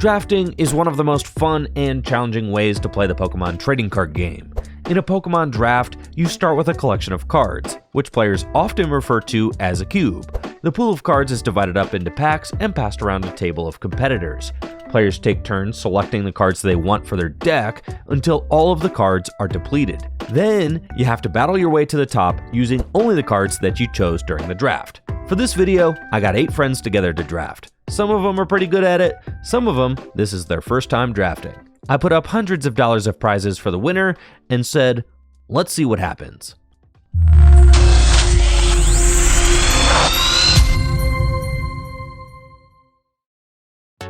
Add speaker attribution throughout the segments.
Speaker 1: Drafting is one of the most fun and challenging ways to play the Pokemon trading card game. In a Pokemon draft, you start with a collection of cards, which players often refer to as a cube. The pool of cards is divided up into packs and passed around a table of competitors. Players take turns selecting the cards they want for their deck until all of the cards are depleted. Then, you have to battle your way to the top using only the cards that you chose during the draft. For this video, I got 8 friends together to draft. Some of them are pretty good at it, some of them, this is their first time drafting. I put up hundreds of dollars of prizes for the winner and said, let's see what happens.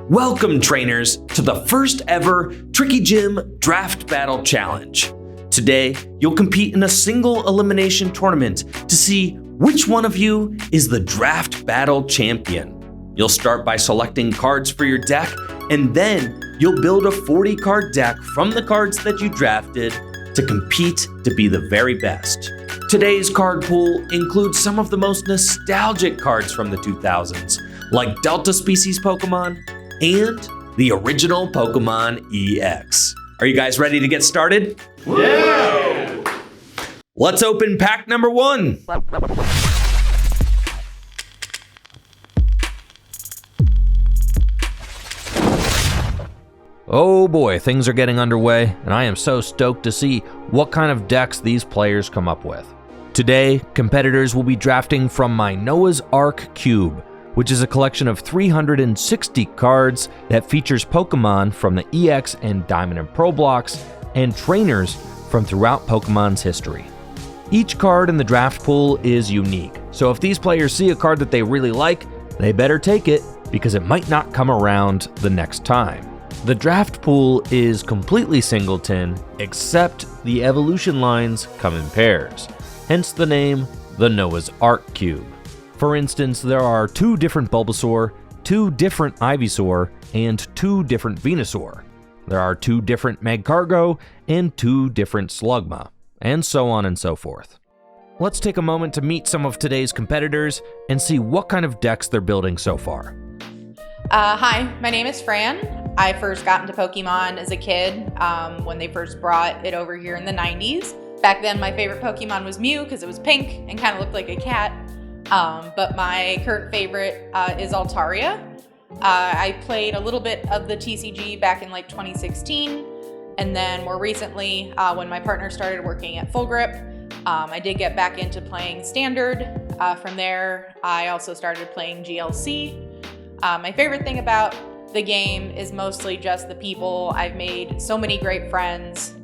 Speaker 1: Welcome, trainers, to the first ever Tricky Gym Draft Battle Challenge. Today, you'll compete in a single elimination tournament to see which one of you is the Draft Battle Champion. You'll start by selecting cards for your deck, and then you'll build a 40-card deck from the cards that you drafted to compete to be the very best. Today's card pool includes some of the most nostalgic cards from the 2000s, like Delta Species Pokemon and the original Pokemon EX. Are you guys ready to get started?
Speaker 2: Yeah!
Speaker 1: Let's open pack number 1. Oh boy, things are getting underway, and I am so stoked to see what kind of decks these players come up with. Today, competitors will be drafting from my Noah's Ark Cube, which is a collection of 360 cards that features Pokemon from the EX and Diamond and Pearl blocks, and trainers from throughout Pokemon's history. Each card in the draft pool is unique, so if these players see a card that they really like, they better take it, because it might not come around the next time. The draft pool is completely singleton, except the evolution lines come in pairs, hence the name, the Noah's Ark Cube. For instance, there are 2 different Bulbasaur, 2 different Ivysaur, and 2 different Venusaur. There are 2 different Magcargo, and 2 different Slugma, and so on and so forth. Let's take a moment to meet some of today's competitors and see what kind of decks they're building so far.
Speaker 2: Hi, my name is Fran. I first got into Pokemon as a kid when they first brought it over here in the 90s. Back then, my favorite Pokemon was Mew because it was pink and kind of looked like a cat. But my current favorite is Altaria. I played a little bit of the TCG back in like 2016. And then more recently, when my partner started working at Full Grip, I did get back into playing Standard. From there, I also started playing GLC. My favorite thing about the game is mostly just the people. I've made so many great friends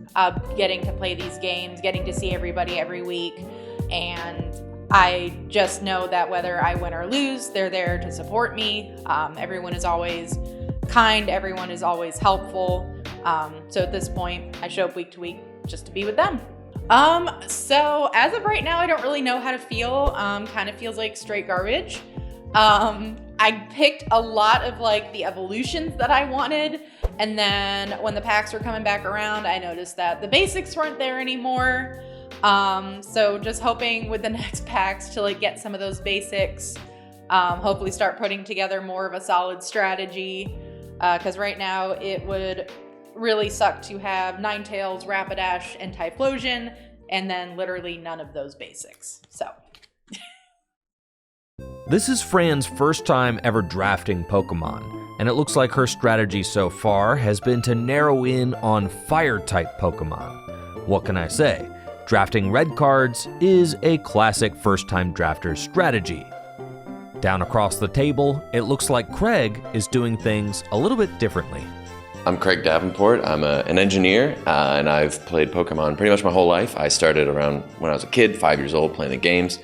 Speaker 2: getting to play these games, getting to see everybody every week. And I just know that whether I win or lose, they're there to support me. Everyone is always kind. Everyone is always helpful. So at this point, I show up week to week just to be with them. So as of right now, I don't really know how to feel. Kind of feels like straight garbage. I picked a lot of like the evolutions that I wanted, and then when the packs were coming back around, I noticed that the basics weren't there anymore. So just hoping with the next packs to like get some of those basics, hopefully start putting together more of a solid strategy, because right now it would really suck to have Ninetales, Rapidash, and Typhlosion, and then literally none of those basics, so.
Speaker 1: This is Fran's first time ever drafting Pokemon, and it looks like her strategy so far has been to narrow in on Fire-type Pokemon. What can I say? Drafting red cards is a classic first-time drafter's strategy. Down across the table, it looks like Craig is doing things a little bit differently.
Speaker 3: I'm Craig Davenport. I'm an engineer, and I've played Pokemon pretty much my whole life. I started around when I was a kid, 5 years old, playing the games,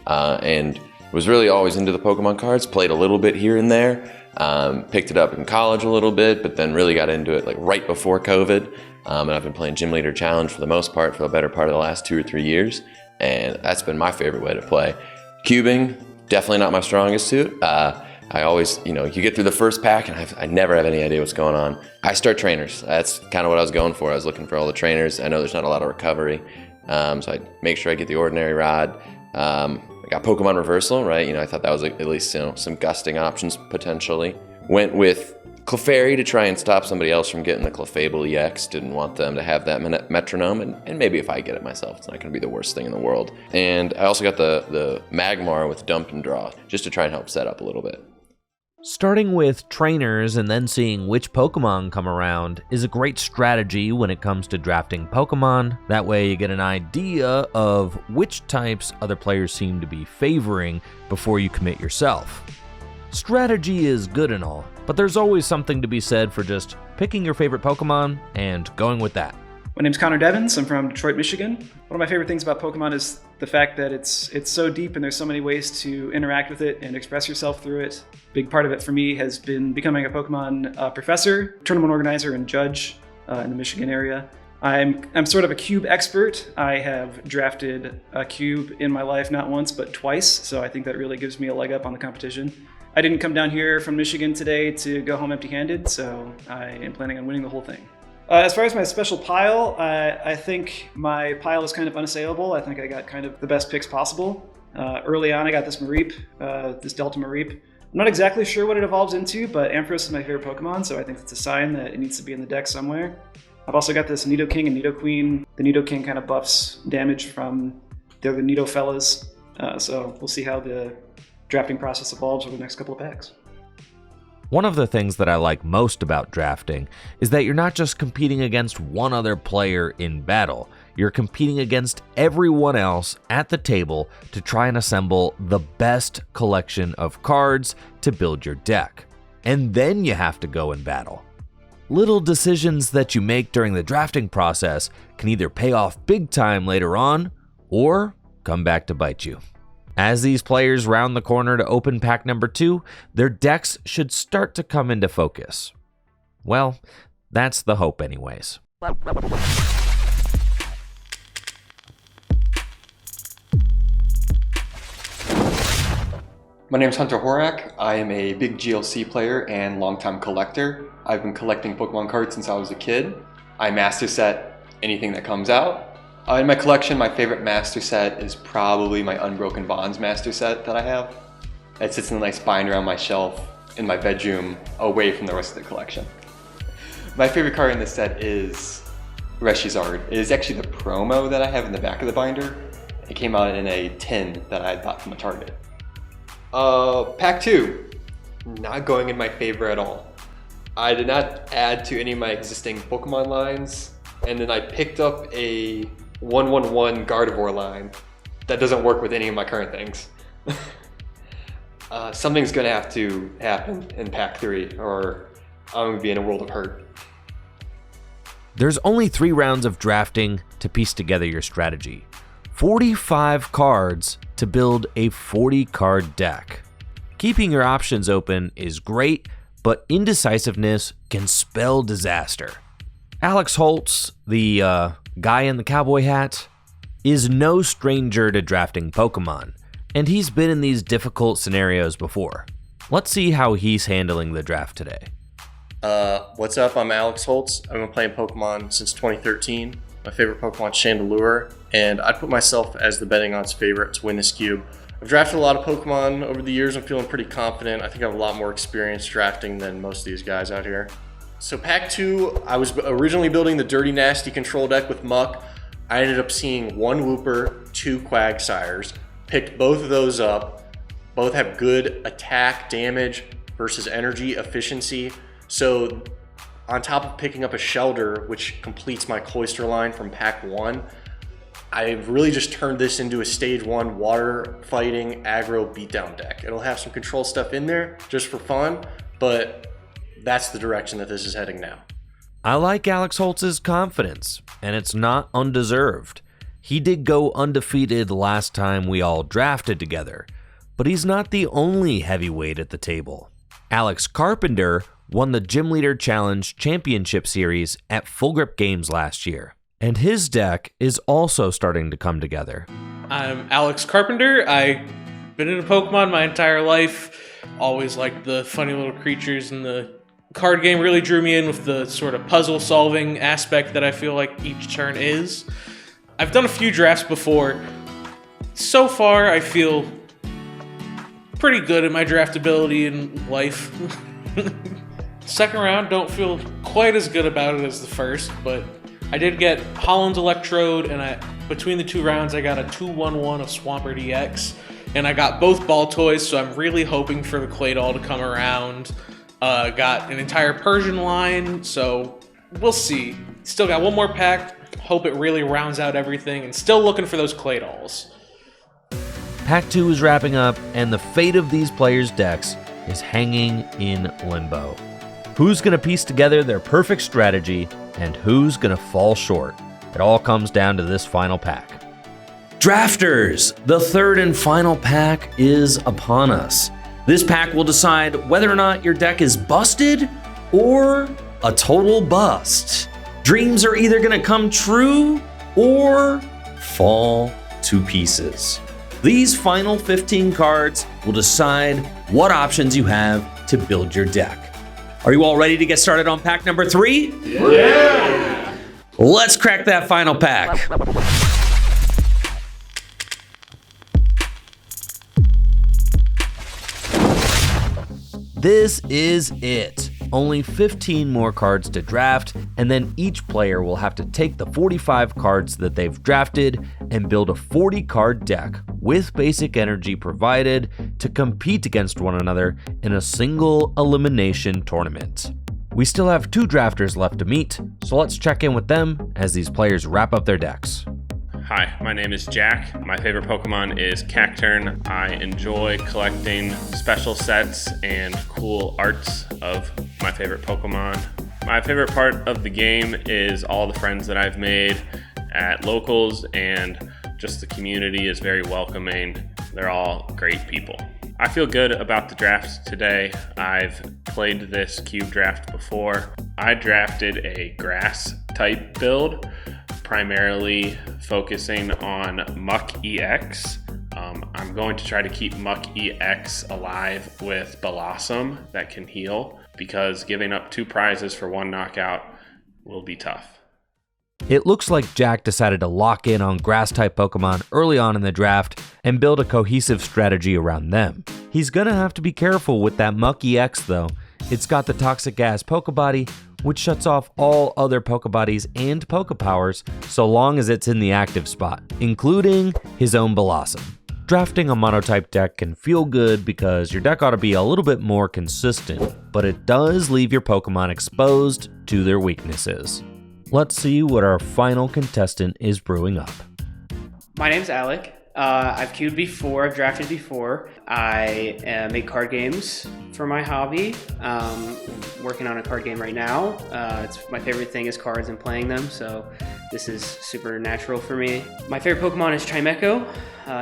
Speaker 3: and was really always into the Pokemon cards, played a little bit here and there, picked it up in college a little bit, but then really got into it like right before COVID. And I've been playing Gym Leader Challenge for the most part for the better part of the last 2 or 3 years. And that's been my favorite way to play. Cubing, definitely not my strongest suit. I always, you get through the first pack and I never have any idea what's going on. I start trainers. That's kind of what I was going for. I was looking for all the trainers. I know there's not a lot of recovery. So I make sure I get the ordinary rod. I got Pokemon Reversal, right? I thought that was at least some gusting options potentially. Went with Clefairy to try and stop somebody else from getting the Clefable EX. Didn't want them to have that metronome, and maybe if I get it myself, it's not going to be the worst thing in the world. And I also got the Magmar with Dump and Draw, just to try and help set up a little bit.
Speaker 1: Starting with trainers and then seeing which Pokemon come around is a great strategy when it comes to drafting Pokemon. That way you get an idea of which types other players seem to be favoring before you commit yourself. Strategy is good and all, but there's always something to be said for just picking your favorite Pokemon and going with that.
Speaker 4: My name's Connor Devins. I'm from Detroit, Michigan. One of my favorite things about Pokemon is the fact that it's so deep and there's so many ways to interact with it and express yourself through it. Big part of it for me has been becoming a Pokemon professor, tournament organizer, and judge in the Michigan area. I'm sort of a cube expert. I have drafted a cube in my life not once but twice, so I think that really gives me a leg up on the competition. I didn't come down here from Michigan today to go home empty-handed, so I am planning on winning the whole thing. As far as my special pile, I think my pile is kind of unassailable. I think I got kind of the best picks possible. Early on, I got this Mareep, this Delta Mareep. I'm not exactly sure what it evolves into, but Ampharos is my favorite Pokemon, so I think it's a sign that it needs to be in the deck somewhere. I've also got this Nidoking and Nidoqueen. The Nidoking kind of buffs damage from the Nido fellas, so we'll see how the drafting process evolves over the next couple of packs.
Speaker 1: One of the things that I like most about drafting is that you're not just competing against one other player in battle, you're competing against everyone else at the table to try and assemble the best collection of cards to build your deck. And then you have to go in battle. Little decisions that you make during the drafting process can either pay off big time later on or come back to bite you. As these players round the corner to open pack number 2, their decks should start to come into focus. Well, that's the hope anyways.
Speaker 5: My name is Hunter Horak. I am a big GLC player and longtime collector. I've been collecting Pokemon cards since I was a kid. I master set anything that comes out. In my collection, my favorite master set is probably my Unbroken Bonds master set that I have. It sits in a nice binder on my shelf in my bedroom, away from the rest of the collection. My favorite card in this set is Reshizard. It is actually the promo that I have in the back of the binder. It came out in a tin that I had bought from a Target. Pack 2, not going in my favor at all. I did not add to any of my existing Pokemon lines, and then I picked up a 1/1/1 Gardevoir line that doesn't work with any of my current things. Something's gonna have to happen in pack 3 or I'm gonna be in a world of hurt.
Speaker 1: There's only 3 rounds of drafting to piece together your strategy. 45 cards to build a 40-card deck. Keeping your options open is great, but indecisiveness can spell disaster. Alex Holtz, the guy in the cowboy hat, is no stranger to drafting Pokemon, and he's been in these difficult scenarios before. Let's see how he's handling the draft today.
Speaker 6: What's up? I'm Alex Holtz. I've been playing Pokemon since 2013. My favorite Pokemon is Chandelure, and I put myself as the betting odds favorite to win this cube. I've drafted a lot of Pokemon over the years. I'm feeling pretty confident. I think I have a lot more experience drafting than most of these guys out here. So pack 2, I was originally building the Dirty Nasty control deck with Muck. I ended up seeing 1 Wooper, 2 Quagsires, picked both of those up. Both have good attack, damage versus energy efficiency. So on top of picking up a Shelter, which completes my Cloyster line from pack 1, I've really just turned this into a stage 1 water fighting aggro beatdown deck. It'll have some control stuff in there just for fun, but that's the direction that this is heading now.
Speaker 1: I like Alex Holtz's confidence, and it's not undeserved. He did go undefeated last time we all drafted together, but he's not the only heavyweight at the table. Alex Carpenter won the Gym Leader Challenge Championship Series at Full Grip Games last year, and his deck is also starting to come together.
Speaker 7: I'm Alex Carpenter. I've been into Pokemon my entire life. Always liked the funny little creatures, and the card game really drew me in with the sort of puzzle solving aspect that I feel like each turn is. I've done a few drafts before. So far, I feel pretty good at my draftability in life. Second round, don't feel quite as good about it as the first, but I did get Holland's Electrode, and between the 2 rounds, I got a 2/1/1 of Swampert EX, and I got both ball toys, so I'm really hoping for the Claydol to come around. Got an entire Persian line, so we'll see. Still got one more pack. Hope it really rounds out everything, and still looking for those Claydols.
Speaker 1: Pack 2 is wrapping up, and the fate of these players' decks is hanging in limbo. Who's going to piece together their perfect strategy, and who's going to fall short? It all comes down to this final pack. Drafters! The third and final pack is upon us. This pack will decide whether or not your deck is busted or a total bust. Dreams are either going to come true or fall to pieces. These final 15 cards will decide what options you have to build your deck. Are you all ready to get started on pack number 3? Yeah! Let's crack that final pack. This is it. Only 15 more cards to draft, and then each player will have to take the 45 cards that they've drafted and build a 40-card deck with basic energy provided to compete against one another in a single elimination tournament. We still have 2 drafters left to meet, so let's check in with them as these players wrap up their decks.
Speaker 8: Hi, my name is Jack. My favorite Pokemon is Cacturn. I enjoy collecting special sets and cool arts of my favorite Pokemon. My favorite part of the game is all the friends that I've made at locals, and just the community is very welcoming. They're all great people. I feel good about the draft today. I've played this cube draft before. I drafted a grass type build, primarily focusing on Muck EX. I'm going to try to keep Muck EX alive with Blossom that can heal, because giving up 2 prizes for 1 knockout will be tough.
Speaker 1: It looks like Jack decided to lock in on grass-type Pokemon early on in the draft and build a cohesive strategy around them. He's gonna have to be careful with that Muck EX though. It's got the Toxic Gas Pokebody, which shuts off all other Pokebodies and Pokepowers so long as it's in the active spot, including his own Blossom. Drafting a monotype deck can feel good because your deck ought to be a little bit more consistent, but it does leave your Pokemon exposed to their weaknesses. Let's see what our final contestant is brewing up.
Speaker 9: My name's Alec. I've queued before, I've drafted before. I make card games for my hobby. Working on a card game right now. It's my favorite thing is cards and playing them, so this is super natural for me. My favorite Pokemon is Chimecho.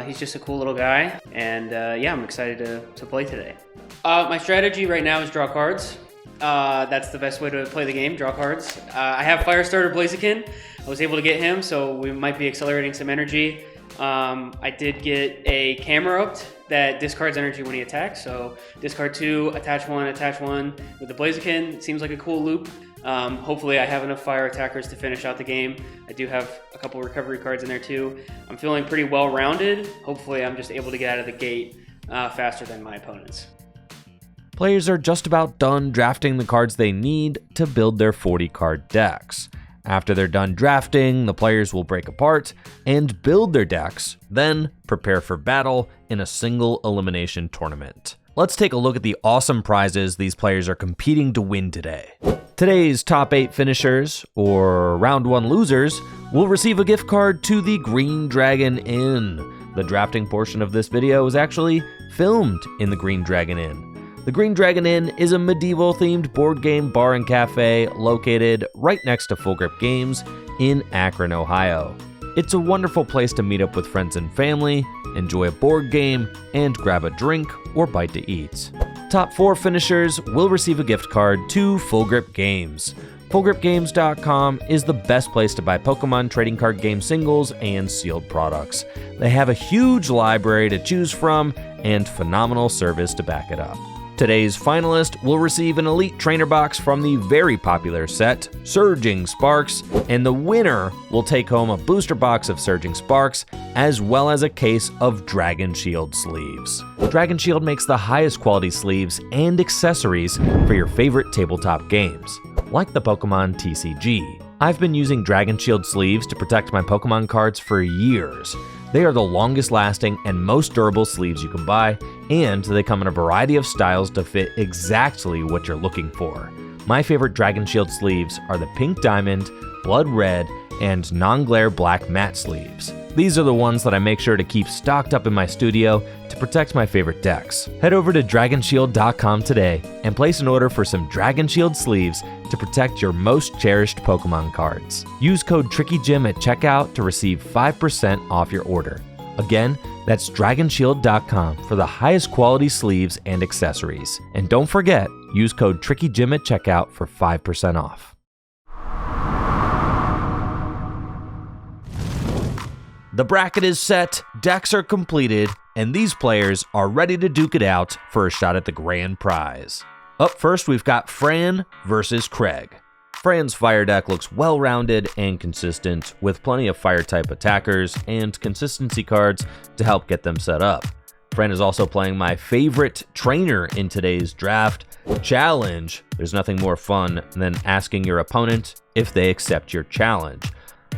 Speaker 9: He's just a cool little guy, and yeah, I'm excited to play today. My strategy right now is draw cards. That's the best way to play the game, draw cards. I have Firestarter Blaziken. I was able to get him, so we might be accelerating some energy. I did get a Camerupt that discards energy when he attacks, so discard 2, attach 1 with the Blaziken. Seems like a cool loop. Hopefully I have enough fire attackers to finish out the game. I do have a couple recovery cards in there too. I'm feeling pretty well rounded. Hopefully I'm just able to get out of the gate faster than my opponents.
Speaker 1: Players are just about done drafting the cards they need to build their 40-card decks. After they're done drafting, the players will break apart and build their decks, then prepare for battle in a single elimination tournament. Let's take a look at the awesome prizes these players are competing to win today. Today's top 8 finishers, or round 1 losers, will receive a gift card to the Green Dragon Inn. The drafting portion of this video is actually filmed in the Green Dragon Inn. The Green Dragon Inn is a medieval-themed board game bar and cafe located right next to Full Grip Games in Akron, Ohio. It's a wonderful place to meet up with friends and family, enjoy a board game, and grab a drink or bite to eat. Top 4 finishers will receive a gift card to Full Grip Games. FullGripGames.com is the best place to buy Pokemon trading card game singles and sealed products. They have a huge library to choose from and phenomenal service to back it up. Today's finalist will receive an Elite Trainer Box from the very popular set, Surging Sparks, and the winner will take home a booster box of Surging Sparks, as well as a case of Dragon Shield sleeves. Dragon Shield makes the highest quality sleeves and accessories for your favorite tabletop games, like the Pokémon TCG. I've been using Dragon Shield sleeves to protect my Pokémon cards for years. They are the longest lasting and most durable sleeves you can buy, and they come in a variety of styles to fit exactly what you're looking for. My favorite Dragon Shield sleeves are the Pink Diamond, Blood Red, and Non-Glare Black Matte sleeves. These are the ones that I make sure to keep stocked up in my studio to protect my favorite decks. Head over to DragonShield.com today and place an order for some Dragon Shield sleeves to protect your most cherished Pokemon cards. Use code TrickyJim at checkout to receive 5% off your order. Again, that's DragonShield.com for the highest quality sleeves and accessories. And don't forget, use code TrickyJim at checkout for 5% off. The bracket is set, decks are completed, and these players are ready to duke it out for a shot at the grand prize. Up first, we've got Fran versus Craig. Fran's fire deck looks well-rounded and consistent, with plenty of fire-type attackers and consistency cards to help get them set up. Fran is also playing my favorite trainer in today's draft, Challenge. There's nothing more fun than asking your opponent if they accept your challenge.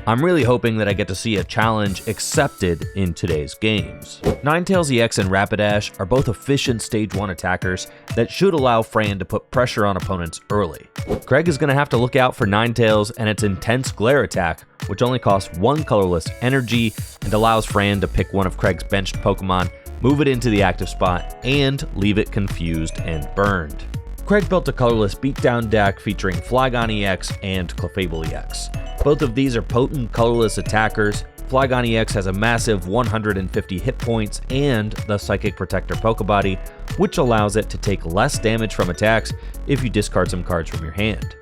Speaker 1: I'm really hoping that I get to see a challenge accepted in today's games. Ninetales EX and Rapidash are both efficient Stage 1 attackers that should allow Fran to put pressure on opponents early. Craig is going to have to look out for Ninetales and its intense glare attack, which only costs 1 colorless energy and allows Fran to pick one of Craig's benched Pokemon, move it into the active spot, and leave it confused and burned. Craig built a colorless beatdown deck featuring Flygon EX and Clefable EX. Both of these are potent colorless attackers. Flygon EX has a massive 150 hit points and the Psychic Protector Pokebody, which allows it to take less damage from attacks if you discard some cards from your hand.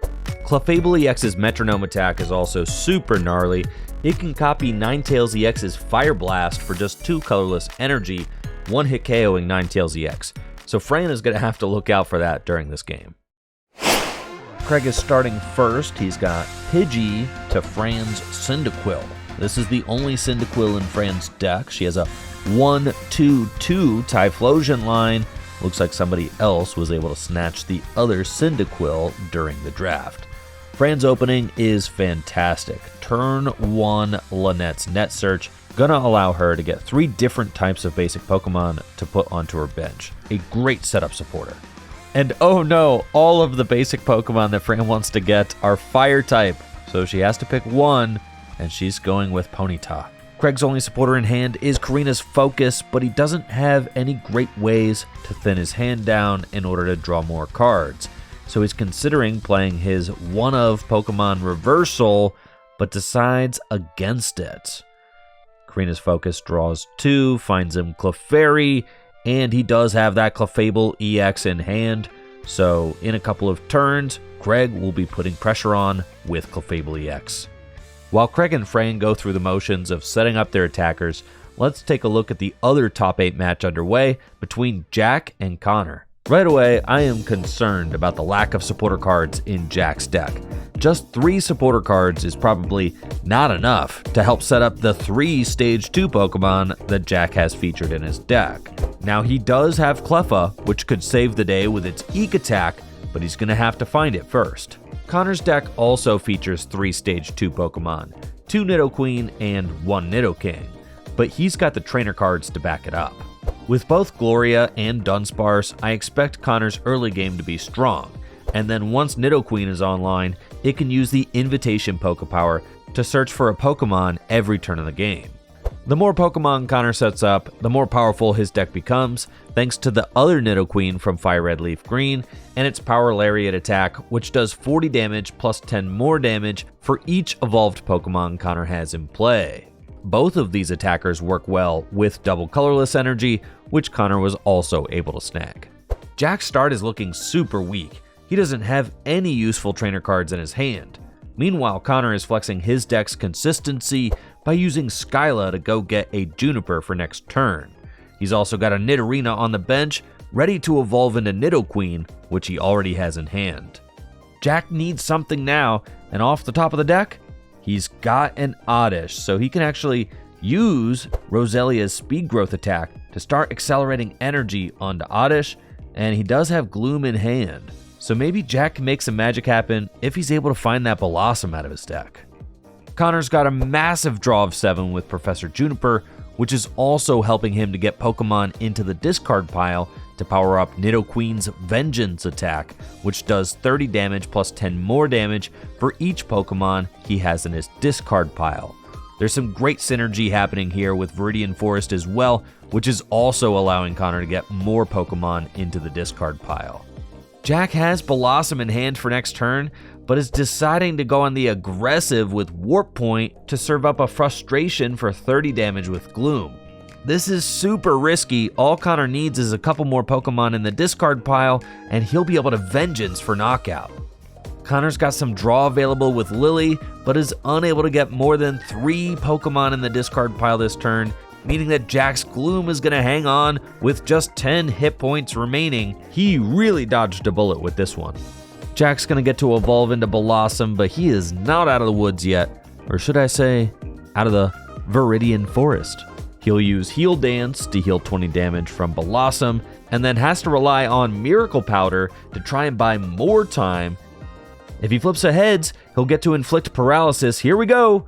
Speaker 1: Clefable EX's Metronome attack is also super gnarly. It can copy Ninetales EX's Fire Blast for just 2 colorless energy, 1-hit KOing Ninetales EX. So Fran is going to have to look out for that during this game. Craig is starting first. He's got Pidgey to Fran's Cyndaquil. This is the only Cyndaquil in Fran's deck. She has a 1-2-2 Typhlosion line. Looks like somebody else was able to snatch the other Cyndaquil during the draft. Fran's opening is fantastic. Turn 1 Lynette's Net Search. Gonna allow her to get 3 different types of basic Pokemon to put onto her bench. A great setup supporter. And oh no, all of the basic Pokemon that Fran wants to get are fire type, so she has to pick one, and she's going with Ponyta. Craig's only supporter in hand is Karina's Focus, but he doesn't have any great ways to thin his hand down in order to draw more cards. So he's considering playing his one of Pokemon Reversal, but decides against it. Karina's Focus draws 2, finds him Clefairy, and he does have that Clefable EX in hand, so in a couple of turns, Craig will be putting pressure on with Clefable EX. While Craig and Fran go through the motions of setting up their attackers, let's take a look at the other top 8 match underway between Jack and Connor. Right away, I am concerned about the lack of supporter cards in Jack's deck. Just 3 supporter cards is probably not enough to help set up the 3 Stage 2 Pokemon that Jack has featured in his deck. Now he does have Cleffa, which could save the day with its Eek attack, but he's going to have to find it first. Connor's deck also features 3 Stage 2 Pokemon, 2 Nidoqueen and 1 Nidoking, but he's got the trainer cards to back it up. With both Gloria and Dunsparce, I expect Connor's early game to be strong, and then once Nidoqueen is online, it can use the Invitation Pokepower to search for a Pokemon every turn of the game. The more Pokemon Connor sets up, the more powerful his deck becomes, thanks to the other Nidoqueen from Fire Red Leaf Green and its Power Lariat attack, which does 40 damage plus 10 more damage for each evolved Pokemon Connor has in play. Both of these attackers work well with double colorless energy, which Connor was also able to snag. Jack's start is looking super weak. He doesn't have any useful trainer cards in his hand. Meanwhile, Connor is flexing his deck's consistency by using Skyla to go get a Juniper for next turn. He's also got a Nidorina on the bench, ready to evolve into Nidoqueen, which he already has in hand. Jack needs something now, and off the top of the deck, he's got an Oddish, so he can actually use Roselia's Speed Growth attack to start accelerating energy onto Oddish, and he does have Gloom in hand. So maybe Jack can make some magic happen if he's able to find that Blossom out of his deck. Connor's got a massive draw of 7 with Professor Juniper, which is also helping him to get Pokemon into the discard pile to power up Nidoqueen's Vengeance attack, which does 30 damage plus 10 more damage for each Pokemon he has in his discard pile. There's some great synergy happening here with Viridian Forest as well, which is also allowing Connor to get more Pokemon into the discard pile. Jack has Blossom in hand for next turn, but is deciding to go on the aggressive with Warp Point to serve up a Frustration for 30 damage with Gloom. This is super risky. All Connor needs is a couple more Pokemon in the discard pile, and he'll be able to Vengeance for knockout. Connor's got some draw available with Lily, but is unable to get more than 3 Pokemon in the discard pile this turn, meaning that Jack's Gloom is going to hang on with just 10 hit points remaining. He really dodged a bullet with this one. Jack's going to get to evolve into Blossom, but he is not out of the woods yet, or should I say, out of the Viridian Forest. He'll use Heal Dance to heal 20 damage from Blossom, and then has to rely on Miracle Powder to try and buy more time. If he flips a heads, he'll get to inflict paralysis. Here we go!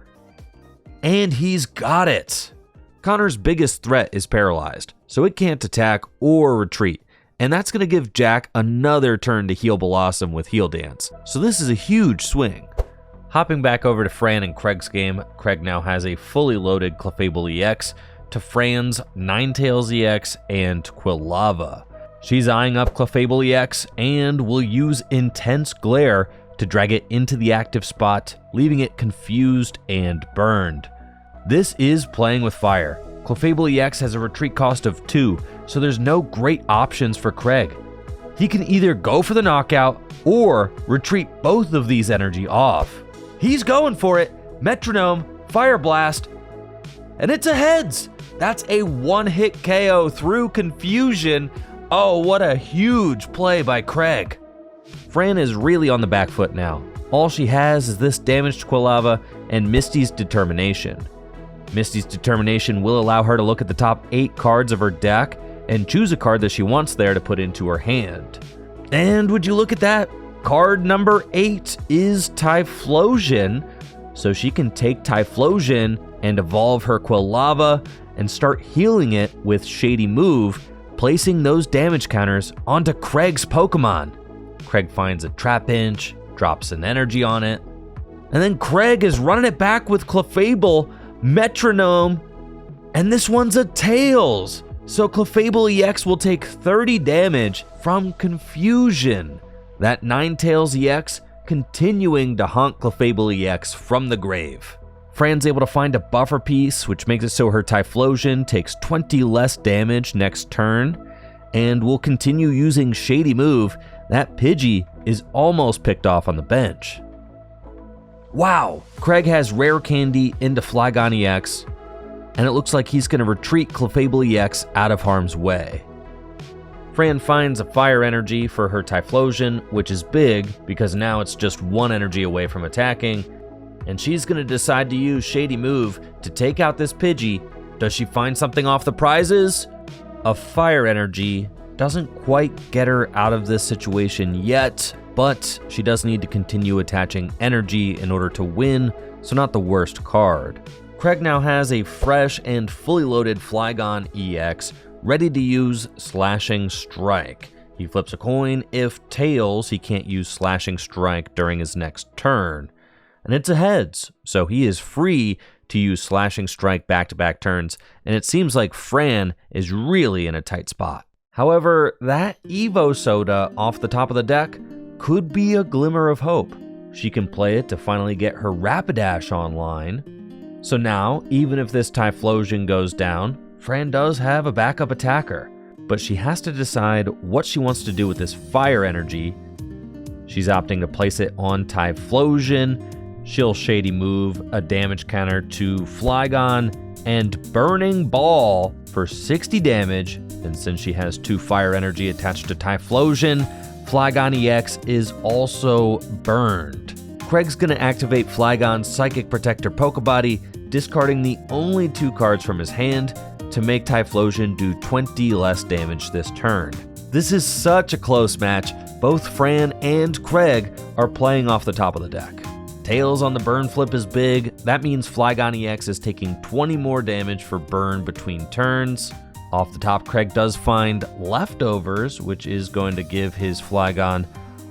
Speaker 1: And he's got it! Connor's biggest threat is paralyzed, so it can't attack or retreat, and that's going to give Jack another turn to heal Blossom with Heal Dance, so this is a huge swing. Hopping back over to Fran and Craig's game, Craig now has a fully loaded Clefable EX to Fran's Ninetales EX and Quilava. She's eyeing up Clefable EX and will use Intense Glare to drag it into the active spot, leaving it confused and burned. This is playing with fire. Clefable EX has a retreat cost of 2, so there's no great options for Craig. He can either go for the knockout or retreat both of these energy off. He's going for it. Metronome, Fire Blast, and it's a heads. That's a one-hit KO through confusion. Oh, what a huge play by Craig. Fran is really on the back foot now. All she has is this damaged Quilava and Misty's Determination. Misty's Determination will allow her to look at the top 8 cards of her deck and choose a card that she wants there to put into her hand. And would you look at that? Card number 8 is Typhlosion, so she can take Typhlosion and evolve her Quilava and start healing it with Shady Move, placing those damage counters onto Craig's Pokemon. Craig finds a Trapinch, drops an energy on it, and then Craig is running it back with Clefable, Metronome, and this one's a Tails. So Clefable EX will take 30 damage from Confusion. That Ninetales EX continuing to haunt Clefable EX from the grave. Fran's able to find a buffer piece, which makes it so her Typhlosion takes 20 less damage next turn, and will continue using Shady Move. That Pidgey is almost picked off on the bench. Wow, Craig has Rare Candy into Flygon EX, and it looks like he's going to retreat Clefable EX out of harm's way. Fran finds a Fire Energy for her Typhlosion, which is big because now it's just 1 energy away from attacking, and she's going to decide to use Shady Move to take out this Pidgey. Does she find something off the prizes? A Fire Energy doesn't quite get her out of this situation yet, but she does need to continue attaching energy in order to win, so not the worst card. Craig now has a fresh and fully loaded Flygon EX ready to use Slashing Strike. He flips a coin. If tails, he can't use Slashing Strike during his next turn. And it's a heads, so he is free to use Slashing Strike back-to-back turns, and it seems like Fran is really in a tight spot. However, that Evo Soda off the top of the deck could be a glimmer of hope. She can play it to finally get her Rapidash online. So now, even if this Typhlosion goes down, Fran does have a backup attacker, but she has to decide what she wants to do with this Fire Energy. She's opting to place it on Typhlosion. She'll Shady Move a damage counter to Flygon, and Burning Ball for 60 damage, and since she has 2 fire energy attached to Typhlosion, Flygon EX is also burned. Craig's gonna activate Flygon's Psychic Protector Pokebody, discarding the only 2 cards from his hand to make Typhlosion do 20 less damage this turn. This is such a close match. Both Fran and Craig are playing off the top of the deck. Tails on the burn flip is big. That means Flygon EX is taking 20 more damage for burn between turns. Off the top, Craig does find Leftovers, which is going to give his Flygon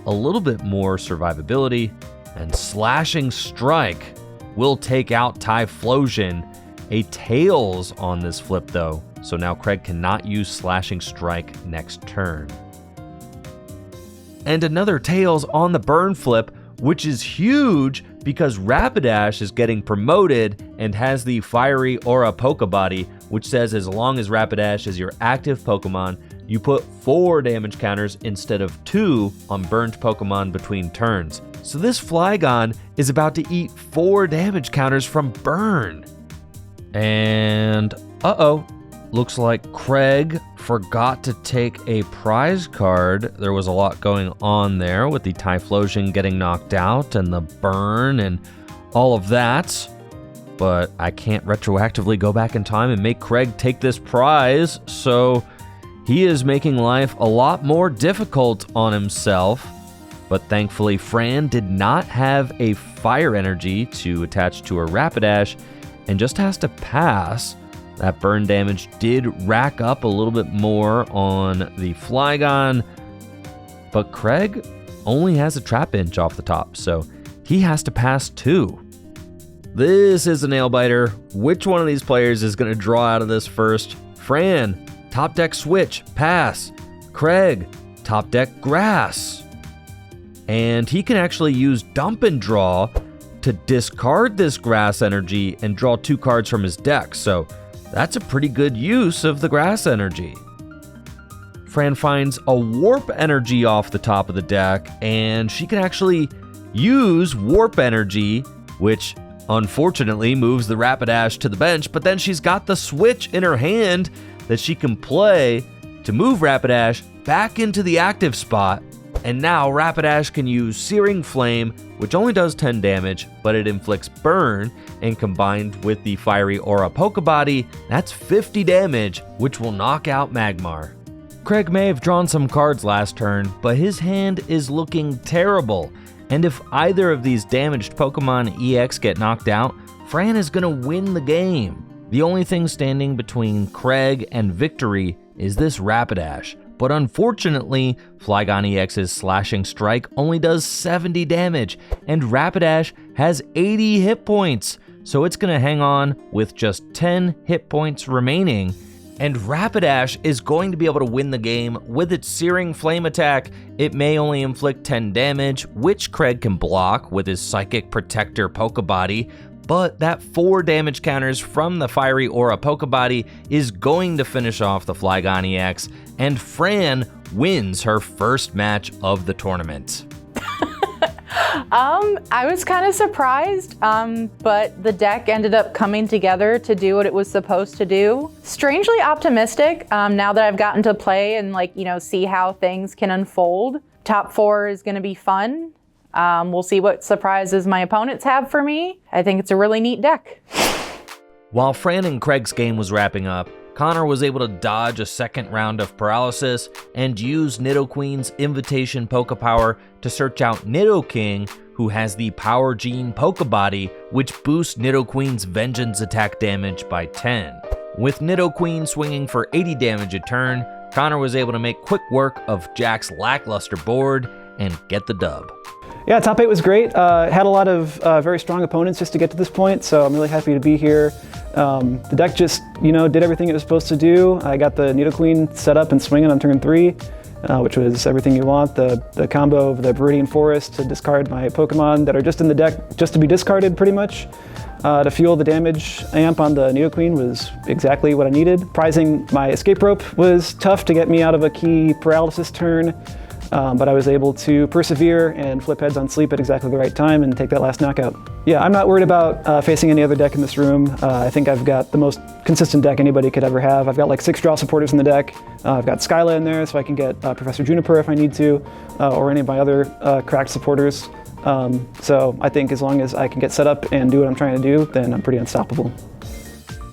Speaker 1: a little bit more survivability. And Slashing Strike will take out Typhlosion. A Tails on this flip though, so now Craig cannot use Slashing Strike next turn. And another Tails on the burn flip, which is huge because Rapidash is getting promoted and has the Fiery Aura Pokebody, which says as long as Rapidash is your active Pokemon, you put 4 damage counters instead of 2 on burned Pokemon between turns. So this Flygon is about to eat 4 damage counters from burn. And looks like Craig forgot to take a prize card. There was a lot going on there with the Typhlosion getting knocked out and the burn and all of that. But I can't retroactively go back in time and make Craig take this prize, so he is making life a lot more difficult on himself. But thankfully, Fran did not have a fire energy to attach to her Rapidash and just has to pass. That burn damage did rack up a little bit more on the Flygon, but Craig only has a Trapinch off the top, so he has to pass too. This is a nail biter. Which one of these players is going to draw out of this first? Fran, top deck switch, pass. Craig, top deck grass. And he can actually use Dump and Draw to discard this grass energy and draw 2 cards from his deck, so that's a pretty good use of the grass energy. Fran finds a warp energy off the top of the deck, and she can actually use warp energy, which unfortunately moves the Rapidash to the bench, but then she's got the switch in her hand that she can play to move Rapidash back into the active spot. And now Rapidash can use Searing Flame, which only does 10 damage, but it inflicts burn, and combined with the Fiery Aura Pokebody, that's 50 damage, which will knock out Magmar. Craig may have drawn some cards last turn, but his hand is looking terrible, and if either of these damaged Pokemon EX get knocked out, Fran is gonna win the game. The only thing standing between Craig and victory is this Rapidash. But unfortunately, Flygon EX's Slashing Strike only does 70 damage, and Rapidash has 80 hit points, so it's going to hang on with just 10 hit points remaining, and Rapidash is going to be able to win the game with its Searing Flame attack. It may only inflict 10 damage, which Craig can block with his Psychic Protector Pokebody, but that 4 damage counters from the Fiery Aura Pokebody is going to finish off the Flygon EX, and Fran wins her first match of the tournament.
Speaker 2: I was kind of surprised, but the deck ended up coming together to do what it was supposed to do. Strangely optimistic, now that I've gotten to play and see how things can unfold. Top 4 is going to be fun. We'll see what surprises my opponents have for me. I think it's a really neat deck.
Speaker 1: While Fran and Craig's game was wrapping up, Connor was able to dodge a second round of paralysis and use Nidoqueen's Invitation Pokepower to search out Nidoking, who has the Power Gene Pokebody, which boosts Nidoqueen's Vengeance attack damage by 10. With Nidoqueen swinging for 80 damage a turn, Connor was able to make quick work of Jack's lackluster board and get the dub.
Speaker 4: Yeah, top 8 was great. Had a lot of very strong opponents just to get to this point, so I'm really happy to be here. The deck just, did everything it was supposed to do. I got the Nidoqueen set up and swinging on turn 3, which was everything you want. The combo of the Viridian Forest to discard my Pokemon that are just in the deck just to be discarded pretty much. To fuel the damage amp on the Nidoqueen was exactly what I needed. Prizing my Escape Rope was tough to get me out of a key paralysis turn. but I was able to persevere and flip heads on sleep at exactly the right time and take that last knockout. Yeah, I'm not worried about facing any other deck in this room. I think I've got the most consistent deck anybody could ever have. I've got like 6 draw supporters in the deck. I've got Skyla in there, so I can get Professor Juniper if I need to, or any of my other cracked supporters. So I think as long as I can get set up and do what I'm trying to do, then I'm pretty unstoppable.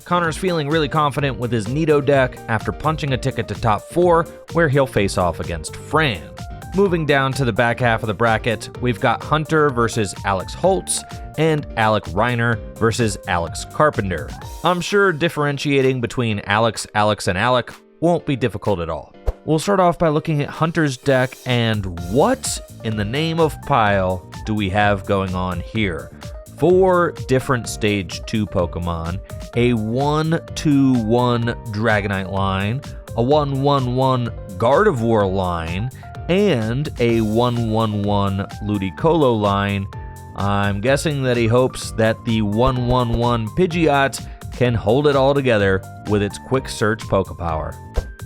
Speaker 1: Connor's feeling really confident with his Nido deck after punching a ticket to top 4, where he'll face off against Fran. Moving down to the back half of the bracket, we've got Hunter versus Alex Holtz and Alec Reiner versus Alex Carpenter. I'm sure differentiating between Alex, and Alec won't be difficult at all. We'll start off by looking at Hunter's deck, and what in the name of pile do we have going on here? 4 different Stage 2 Pokemon, a 1-2-1 Dragonite line, a 1-1-1 Gardevoir line, and a 1-1-1 Ludicolo line. I'm guessing that he hopes that the 1-1-1 Pidgeot can hold it all together with its quick search Pokepower.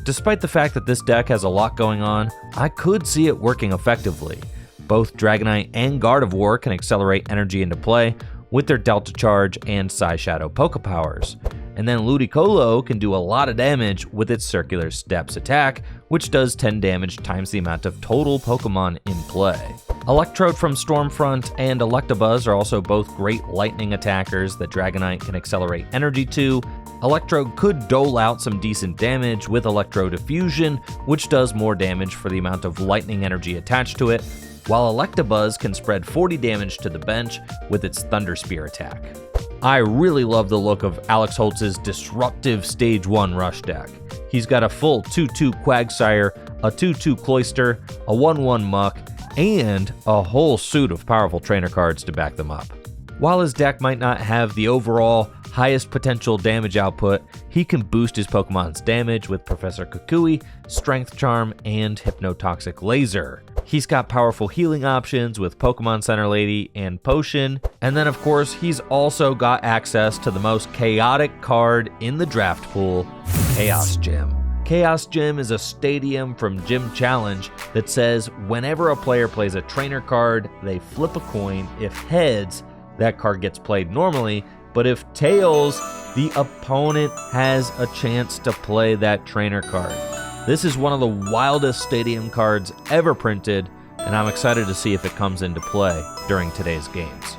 Speaker 1: Despite the fact that this deck has a lot going on, I could see it working effectively. Both Dragonite and Gardevoir can accelerate energy into play with their Delta Charge and Psyshadow Pokepowers. And then Ludicolo can do a lot of damage with its Circular Steps attack, which does 10 damage times the amount of total Pokemon in play. Electrode from Stormfront and Electabuzz are also both great lightning attackers that Dragonite can accelerate energy to. Electrode could dole out some decent damage with Electro Diffusion, which does more damage for the amount of lightning energy attached to it, while Electabuzz can spread 40 damage to the bench with its Thunder Spear attack. I really love the look of Alex Holtz's disruptive Stage 1 Rush deck. He's got a full 2-2 Quagsire, a 2-2 Cloyster, a 1-1 Muck, and a whole suit of powerful trainer cards to back them up. While his deck might not have the overall highest potential damage output, he can boost his Pokemon's damage with Professor Kukui, Strength Charm, and Hypnotoxic Laser. He's got powerful healing options with Pokemon Center Lady and Potion, and then of course he's also got access to the most chaotic card in the draft pool, Chaos Gym. Chaos Gym is a stadium from Gym Challenge that says whenever a player plays a trainer card, they flip a coin. If heads, that card gets played normally, but if tails, the opponent has a chance to play that trainer card. This is one of the wildest stadium cards ever printed, and I'm excited to see if it comes into play during today's games.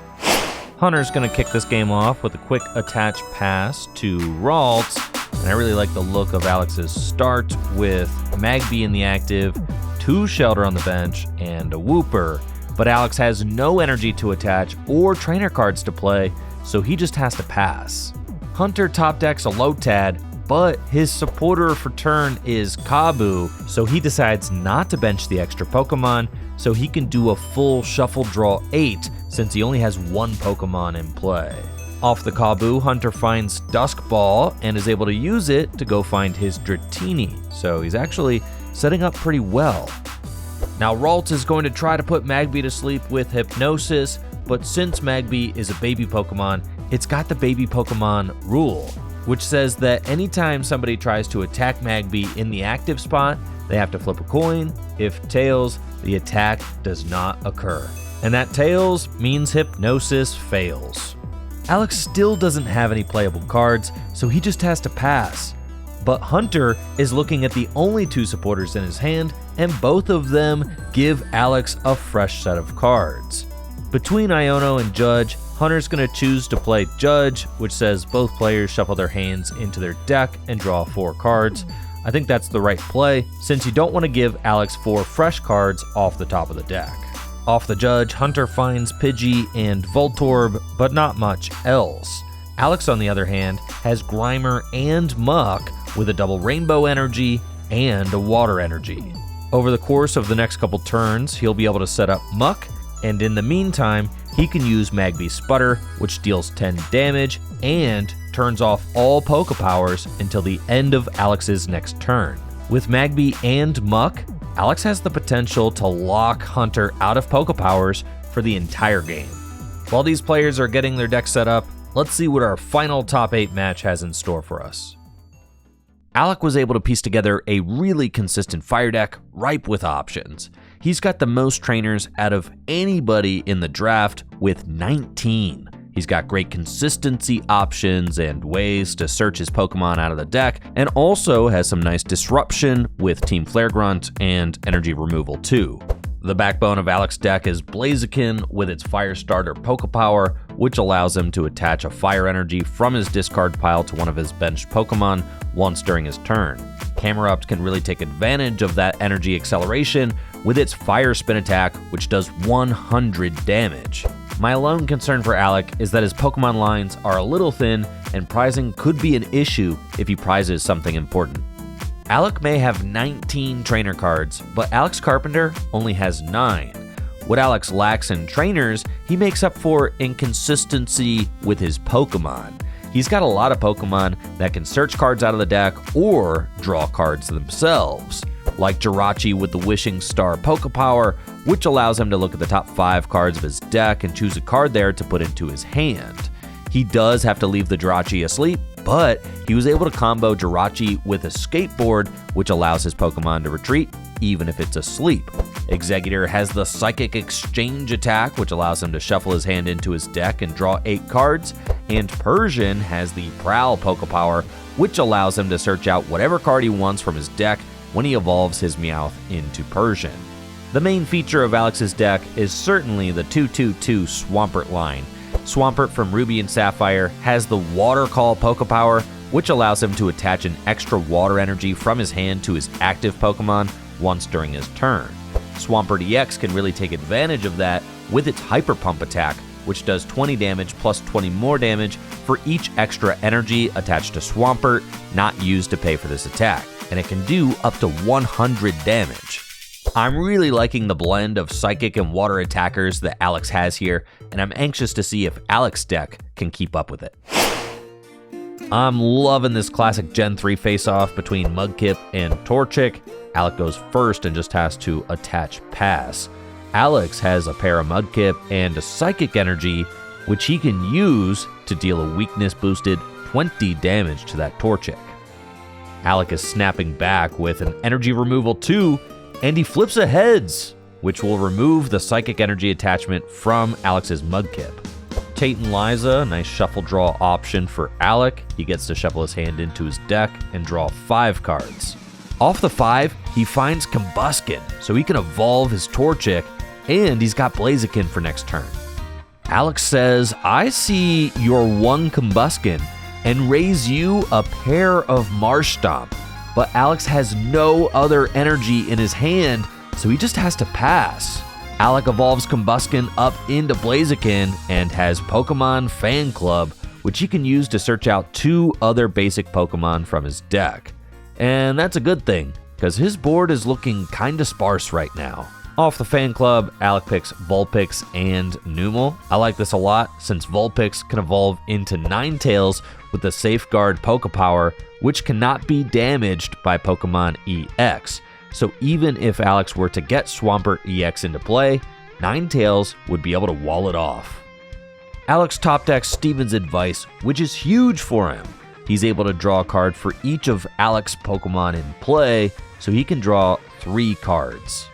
Speaker 1: Hunter's going to kick this game off with a quick attach pass to Ralts, and I really like the look of Alex's start with Magby in the active, 2 Shelter on the bench, and a Wooper. But Alex has no energy to attach or trainer cards to play, so he just has to pass. Hunter top decks a Lotad, but his supporter for turn is Kabu, so he decides not to bench the extra Pokemon, so he can do a full Shuffle Draw 8 since he only has 1 Pokemon in play. Off the Kabu, Hunter finds Dusk Ball and is able to use it to go find his Dratini, so he's actually setting up pretty well. Now Ralts is going to try to put Magby to sleep with Hypnosis, but since Magby is a baby Pokemon, it's got the baby Pokemon rule, which says that anytime somebody tries to attack Magby in the active spot, they have to flip a coin. If tails, the attack does not occur. And that tails means Hypnosis fails. Alex still doesn't have any playable cards, so he just has to pass. But Hunter is looking at the only 2 supporters in his hand, and both of them give Alex a fresh set of cards. Between Iono and Judge, Hunter's going to choose to play Judge, which says both players shuffle their hands into their deck and draw 4 cards. I think that's the right play, since you don't want to give Alex 4 fresh cards off the top of the deck. Off the Judge, Hunter finds Pidgey and Voltorb, but not much else. Alex, on the other hand, has Grimer and Muck with a double Rainbow Energy and a Water Energy. Over the course of the next couple turns, he'll be able to set up Muck, and in the meantime, he can use Magby Sputter, which deals 10 damage and turns off all Pokepowers until the end of Alex's next turn. With Magby and Muck, Alex has the potential to lock Hunter out of Pokepowers for the entire game. While these players are getting their deck set up, let's see what our final top 8 match has in store for us. Alec was able to piece together a really consistent fire deck ripe with options. he's got the most trainers out of anybody in the draft with 19. He's got great consistency options and ways to search his Pokemon out of the deck, and also has some nice disruption with Team Flare Grunt and energy removal too. The backbone of Alec's deck is Blaziken with its Fire Starter Pokepower, which allows him to attach a fire energy from his discard pile to one of his benched Pokemon once during his turn. Camerupt can really take advantage of that energy acceleration with its Fire Spin attack, which does 100 damage. My lone concern for Alec is that his Pokemon lines are a little thin, and prizing could be an issue if he prizes something important. Alec may have 19 trainer cards, but Alex Carpenter only has 9. What Alex lacks in trainers, he makes up for in consistency with his Pokemon. He's got a lot of Pokemon that can search cards out of the deck or draw cards themselves, like Jirachi with the Wishing Star Pokepower, which allows him to look at the top 5 cards of his deck and choose a card there to put into his hand. He does have to leave the Jirachi asleep, but he was able to combo Jirachi with a skateboard, which allows his Pokemon to retreat even if it's asleep. Exeggutor has the Psychic Exchange attack, which allows him to shuffle his hand into his deck and draw 8 cards, and Persian has the Prowl Pokepower, which allows him to search out whatever card he wants from his deck when he evolves his Meowth into Persian. The main feature of Alex's deck is certainly the 2/2/2 Swampert line. Swampert from Ruby and Sapphire has the Water Call Pokepower, which allows him to attach an extra water energy from his hand to his active Pokemon once during his turn. Swampert EX can really take advantage of that with its Hyper Pump attack, which does 20 damage plus 20 more damage for each extra energy attached to Swampert not used to pay for this attack, and it can do up to 100 damage. I'm really liking the blend of Psychic and Water attackers that Alex has here, and I'm anxious to see if Alex's deck can keep up with it. I'm loving this classic Gen 3 face-off between Mudkip and Torchic. Alec goes first and just has to attach Pass. Alex has a pair of Mudkip and a Psychic Energy, which he can use to deal a weakness-boosted 20 damage to that Torchic. Alec is snapping back with an Energy Removal 2, and he flips a Heads, which will remove the Psychic Energy attachment from Alex's Mudkip. Tate and Liza, nice shuffle draw option for Alec. He gets to shuffle his hand into his deck and draw 5 cards. Off the 5, he finds Combuskin, so he can evolve his Torchic, and he's got Blaziken for next turn. Alex says, I see your 1 Combuskin, and raise you a pair of Marshtomp. But Alex has no other energy in his hand, so he just has to pass. Alec evolves Combuskin up into Blaziken and has Pokemon Fan Club, which he can use to search out 2 other basic Pokemon from his deck. And that's a good thing, because his board is looking kinda sparse right now. Off the Fan Club, Alec picks Vulpix and Numel. I like this a lot, since Vulpix can evolve into Ninetales with the Safeguard Pokepower, which cannot be damaged by Pokemon EX. So even if Alex were to get Swampert EX into play, Ninetales would be able to wall it off. Alex top decks Steven's Advice, which is huge for him. He's able to draw a card for each of Alex's Pokemon in play, so he can draw 3 cards.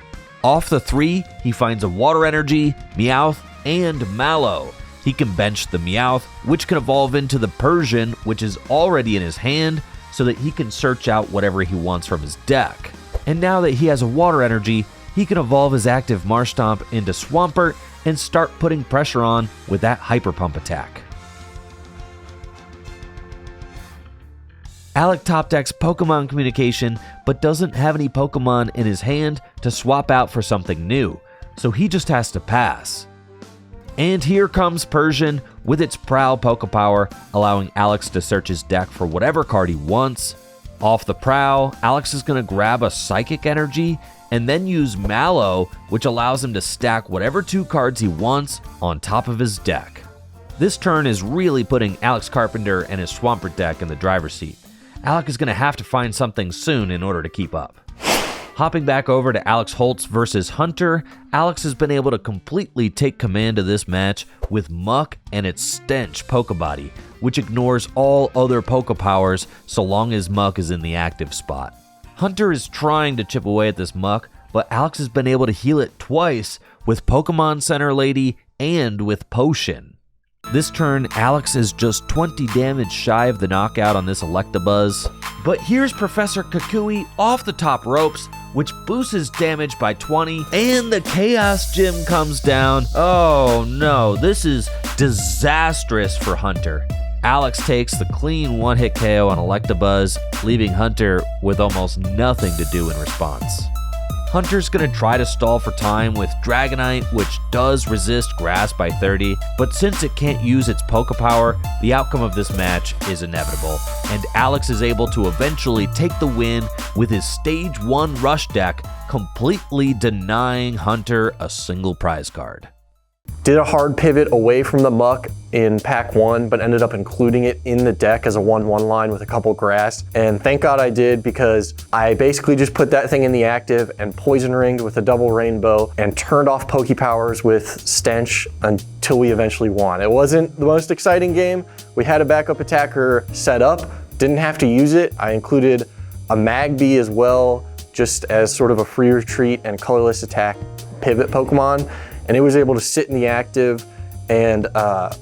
Speaker 1: Off the 3, he finds a Water Energy, Meowth, and Mallow. He can bench the Meowth, which can evolve into the Persian, which is already in his hand, so that he can search out whatever he wants from his deck. And now that he has a Water Energy, he can evolve his active Marshtomp into Swampert and start putting pressure on with that Hyper Pump attack. Alec top decks Pokemon Communication, but doesn't have any Pokemon in his hand to swap out for something new, so he just has to pass. And here comes Persian with its Prowl Pokepower, allowing Alex to search his deck for whatever card he wants. Off the Prowl, Alex is going to grab a Psychic Energy and then use Mallow, which allows him to stack whatever 2 cards he wants on top of his deck. This turn is really putting Alex Carpenter and his Swampert deck in the driver's seat. Alec is going to have to find something soon in order to keep up. Hopping back over to Alex Holtz versus Hunter, Alex has been able to completely take command of this match with Muck and its Stench Pokebody, which ignores all other Pokepowers so long as Muck is in the active spot. Hunter is trying to chip away at this Muck, but Alex has been able to heal it twice with Pokemon Center Lady and with Potion. This turn, Alex is just 20 damage shy of the knockout on this Electabuzz. But here's Professor Kukui off the top ropes, which boosts his damage by 20, and the Chaos Gym comes down. Oh no, this is disastrous for Hunter. Alex takes the clean one-hit KO on Electabuzz, leaving Hunter with almost nothing to do in response. Hunter's gonna try to stall for time with Dragonite, which does resist Grass by 30, but since it can't use its Poke Power, the outcome of this match is inevitable, and Alex is able to eventually take the win with his Stage 1 Rush deck, completely denying Hunter a single prize card.
Speaker 10: Did a hard pivot away from the muck in pack 1, but ended up including it in the deck as a 1/1 line with a couple grass. And thank God I did, because I basically just put that thing in the active and poison ringed with a double rainbow and turned off Poke Powers with Stench until we eventually won. It wasn't the most exciting game. We had a backup attacker set up, didn't have to use it. I included a Magby as well, just as sort of a free retreat and colorless attack pivot Pokemon. And it was able to sit in the active and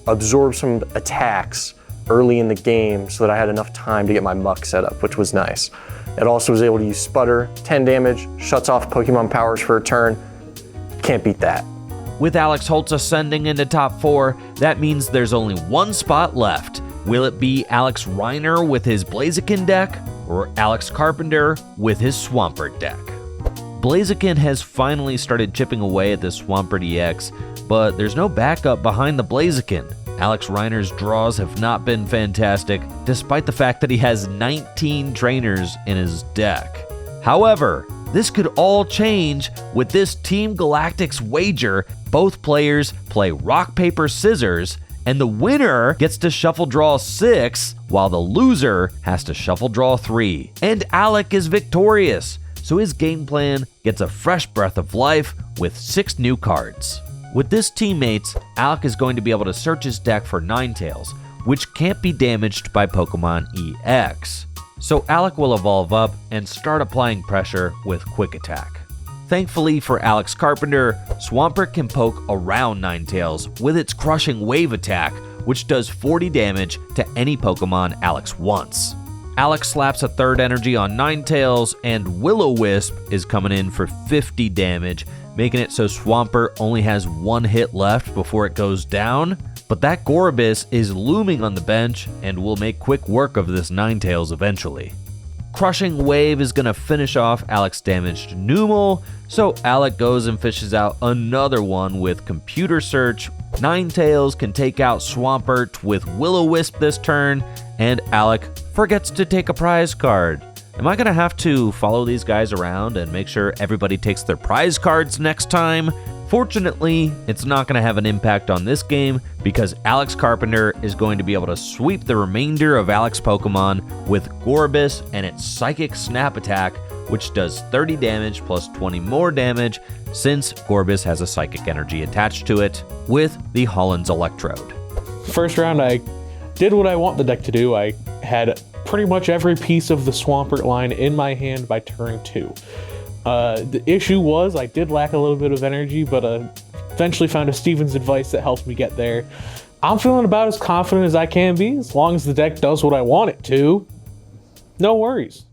Speaker 10: absorb some attacks early in the game so that I had enough time to get my muck set up, which was nice. It also was able to use Sputter, 10 damage, shuts off Pokemon powers for a turn. Can't beat that.
Speaker 1: With Alex Holtz ascending into top 4, that means there's only one spot left. Will it be Alex Reiner with his Blaziken deck, or Alex Carpenter with his Swampert deck? Blaziken has finally started chipping away at this Swampert EX, but there's no backup behind the Blaziken. Alex Reiner's draws have not been fantastic, despite the fact that he has 19 trainers in his deck. However, this could all change with this Team Galactic's wager. Both players play rock, paper, scissors, and the winner gets to shuffle draw 6, while the loser has to shuffle draw 3. And Alec is victorious, so his game plan gets a fresh breath of life with 6 new cards. With this teammates, Alec is going to be able to search his deck for Ninetales, which can't be damaged by Pokemon EX. So Alec will evolve up and start applying pressure with Quick Attack. Thankfully for Alex Carpenter, Swampert can poke around Ninetales with its Crushing Wave attack, which does 40 damage to any Pokemon Alex wants. Alex slaps a third energy on Ninetales, and Will-O-Wisp is coming in for 50 damage, making it so Swampert only has 1 hit left before it goes down. But that Gorobus is looming on the bench and will make quick work of this Ninetales eventually. Crushing Wave is going to finish off Alec's damaged Numel, so Alec goes and fishes out another one with Computer Search. Ninetales can take out Swampert with Will-O-Wisp this turn, and Alec forgets to take a prize card. Am I going to have to follow these guys around and make sure everybody takes their prize cards next time? Fortunately, it's not going to have an impact on this game because Alex Carpenter is going to be able to sweep the remainder of Alex's Pokemon with Gorobus and its Psychic Snap attack, which does 30 damage plus 20 more damage since Gorobus has a Psychic Energy attached to it with the Holland's Electrode.
Speaker 7: First round, I did what I want the deck to do. I had pretty much every piece of the Swampert line in my hand by turn 2. The issue was I did lack a little bit of energy, but eventually found a Steven's advice that helped me get there. I'm feeling about as confident as I can be, as long as the deck does what I want it to. No worries.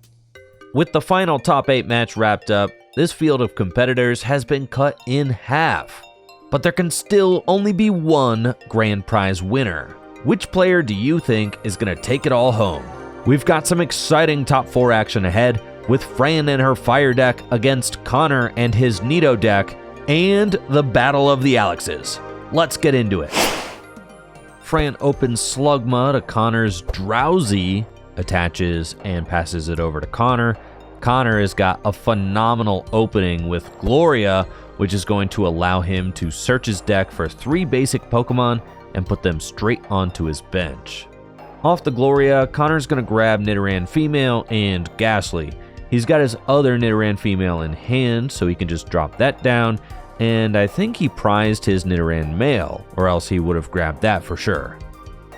Speaker 1: With the final top 8 match wrapped up, this field of competitors has been cut in half. But there can still only be one grand prize winner. Which player do you think is going to take it all home? We've got some exciting top 4 action ahead, with Fran and her Fire deck against Connor and his Nido deck, and the Battle of the Alexes. Let's get into it. Fran opens Slugma to Connor's Drowsy, attaches and passes it over to Connor. Connor has got a phenomenal opening with Gloria, which is going to allow him to search his deck for 3 basic Pokemon and put them straight onto his bench. Off the Gloria, Connor's going to grab Nidoran Female and Ghastly. He's got his other Nidoran Female in hand, so he can just drop that down, and I think he prized his Nidoran Male, or else he would have grabbed that for sure.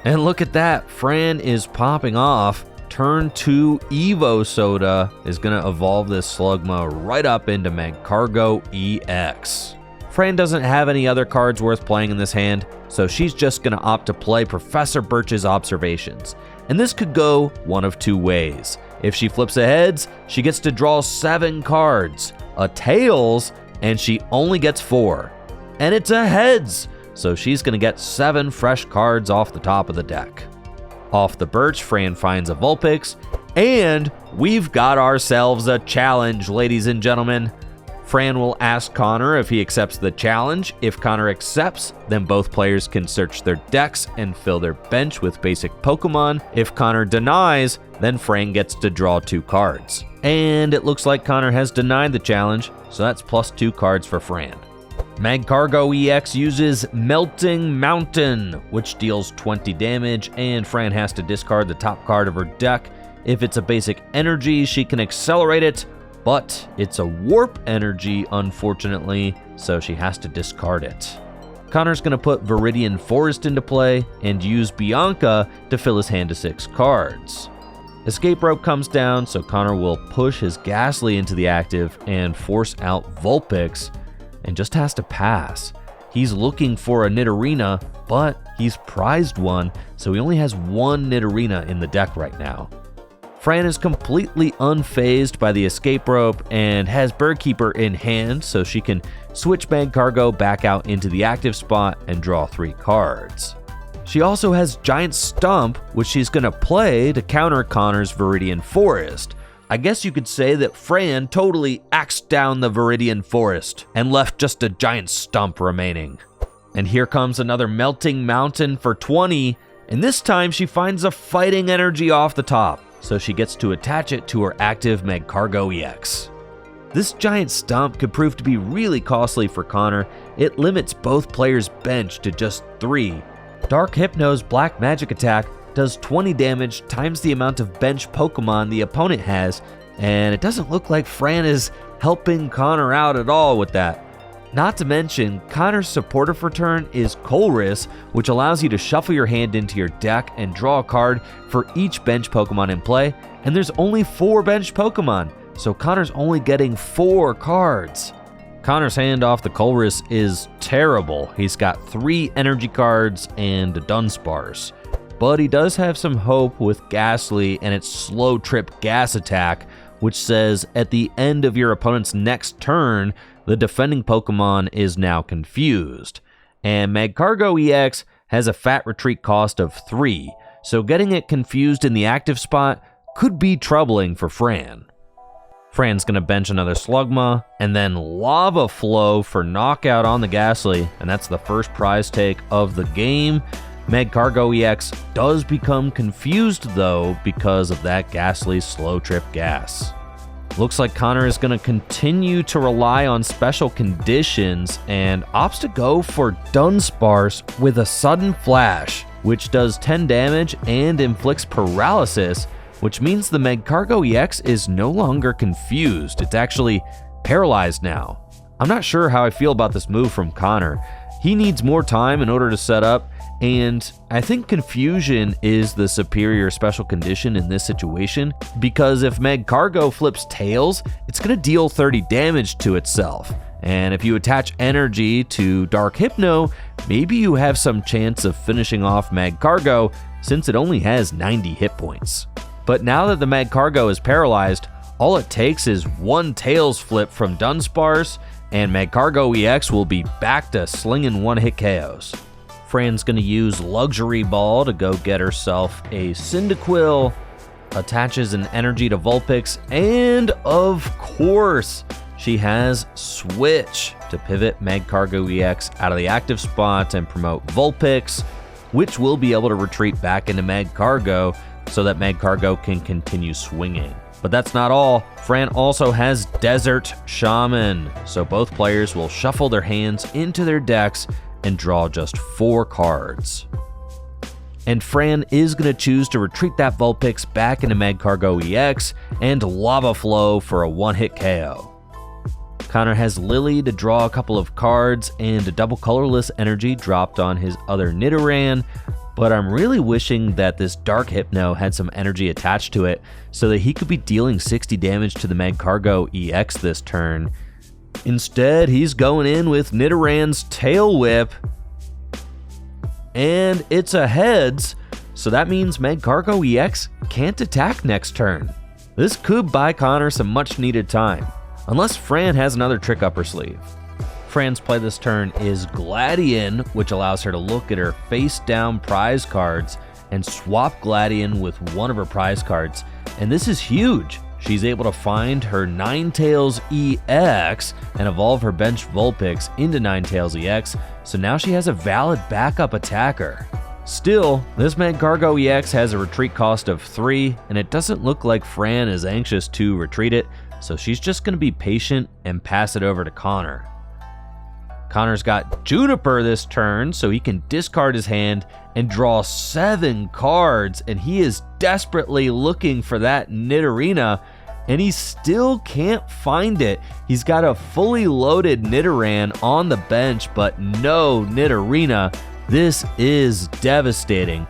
Speaker 1: And look at that, Fran is popping off turn 2 Evo Soda is going to evolve this Slugma right up into Magcargo EX. Fran doesn't have any other cards worth playing in this hand, so she's just going to opt to play Professor Birch's Observations. And this could go one of two ways. If she flips a heads, she gets to draw 7 cards. A tails, and she only gets 4. And it's a heads, so she's going to get 7 fresh cards off the top of the deck. Off the Birch, Fran finds a Vulpix, and we've got ourselves a challenge, ladies and gentlemen. Fran will ask Connor if he accepts the challenge. If Connor accepts, then both players can search their decks and fill their bench with basic Pokemon. If Connor denies, then Fran gets to draw 2 cards. And it looks like Connor has denied the challenge, so that's plus 2 cards for Fran. Magcargo EX uses Melting Mountain, which deals 20 damage, and Fran has to discard the top card of her deck. If it's a basic energy, she can accelerate it, but it's a warp energy, unfortunately, so she has to discard it. Connor's going to put Viridian Forest into play and use Bianca to fill his hand to 6 cards. Escape Rope comes down, so Connor will push his Ghastly into the active and force out Vulpix, and just has to pass. He's looking for a Nidorina, but he's prized one, so he only has 1 Nidorina in the deck right now. Fran is completely unfazed by the Escape Rope and has Birdkeeper in hand, so she can switch Magcargo back out into the active spot and draw 3 cards. She also has Giant Stump, which she's going to play to counter Connor's Viridian Forest. I guess you could say that Fran totally axed down the Viridian Forest and left just a Giant Stump remaining. And here comes another Melting Mountain for 20, and this time she finds a Fighting Energy off the top, so she gets to attach it to her active Magcargo EX. This Giant Stump could prove to be really costly for Connor. It limits both players' bench to just 3. Dark Hypno's Black Magic attack does 20 damage times the amount of bench Pokemon the opponent has, and it doesn't look like Fran is helping Connor out at all with that. Not to mention, Connor's supportive return is Colress, which allows you to shuffle your hand into your deck and draw a card for each bench Pokemon in play, and there's only 4 bench Pokemon, so Connor's only getting 4 cards. Connor's hand off the Colress is terrible. He's got 3 energy cards and a Dunsparce. But he does have some hope with Ghastly and its Slow Trip Gas attack, which says at the end of your opponent's next turn, the defending Pokemon is now confused. And Magcargo EX has a fat retreat cost of 3, so getting it confused in the active spot could be troubling for Fran. Fran's going to bench another Slugma, and then Lava Flow for knockout on the Ghastly, and that's the first prize take of the game. Magcargo EX does become confused though because of that Ghastly Slow Trip Gas. Looks like Connor is going to continue to rely on special conditions and opts to go for Dunsparce with a Sudden Flash, which does 10 damage and inflicts paralysis, which means the Magcargo EX is no longer confused. It's actually paralyzed now. I'm not sure how I feel about this move from Connor. He needs more time in order to set up, and I think Confusion is the superior special condition in this situation, because if Magcargo flips Tails, it's going to deal 30 damage to itself. And if you attach energy to Dark Hypno, maybe you have some chance of finishing off Magcargo, since it only has 90 hit points. But now that the Magcargo is paralyzed, all it takes is 1 Tails flip from Dunsparce, and Magcargo EX will be back to slinging 1-hit KOs. Fran's going to use Luxury Ball to go get herself a Cyndaquil, attaches an energy to Vulpix, and of course, she has Switch to pivot Magcargo EX out of the active spot and promote Vulpix, which will be able to retreat back into Magcargo so that Magcargo can continue swinging. But that's not all. Fran also has Desert Shaman, so both players will shuffle their hands into their decks and draw just 4 cards. And Fran is going to choose to retreat that Vulpix back into Magcargo EX and Lava Flow for a 1-hit KO. Connor has Lily to draw a couple of cards and a double colorless energy dropped on his other Nidoran, but I'm really wishing that this Dark Hypno had some energy attached to it so that he could be dealing 60 damage to the Magcargo EX this turn. Instead, he's going in with Nidorann's Tail Whip, and it's a heads, so that means Magcargo EX can't attack next turn. This could buy Connor some much needed time, unless Fran has another trick up her sleeve. Fran's play this turn is Gladian, which allows her to look at her face-down prize cards and swap Gladian with one of her prize cards, and this is huge. She's able to find her Ninetales EX and evolve her bench Vulpix into Ninetales EX, so now she has a valid backup attacker. Still, this Magcargo EX has a retreat cost of 3, and it doesn't look like Fran is anxious to retreat it, so she's just going to be patient and pass it over to Connor. Connor's got Juniper this turn, so he can discard his hand and draw 7 cards, and he is desperately looking for that Nidorina, and he still can't find it. He's got a fully loaded Nidoran on the bench, but no Nidorina. This is devastating.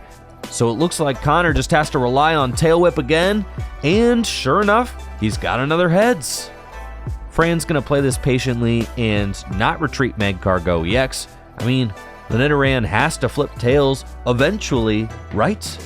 Speaker 1: So it looks like Connor just has to rely on Tail Whip again, and sure enough, he's got another heads. Fran's going to play this patiently and not retreat Magcargo EX. I mean, the Nidoran has to flip tails eventually, right?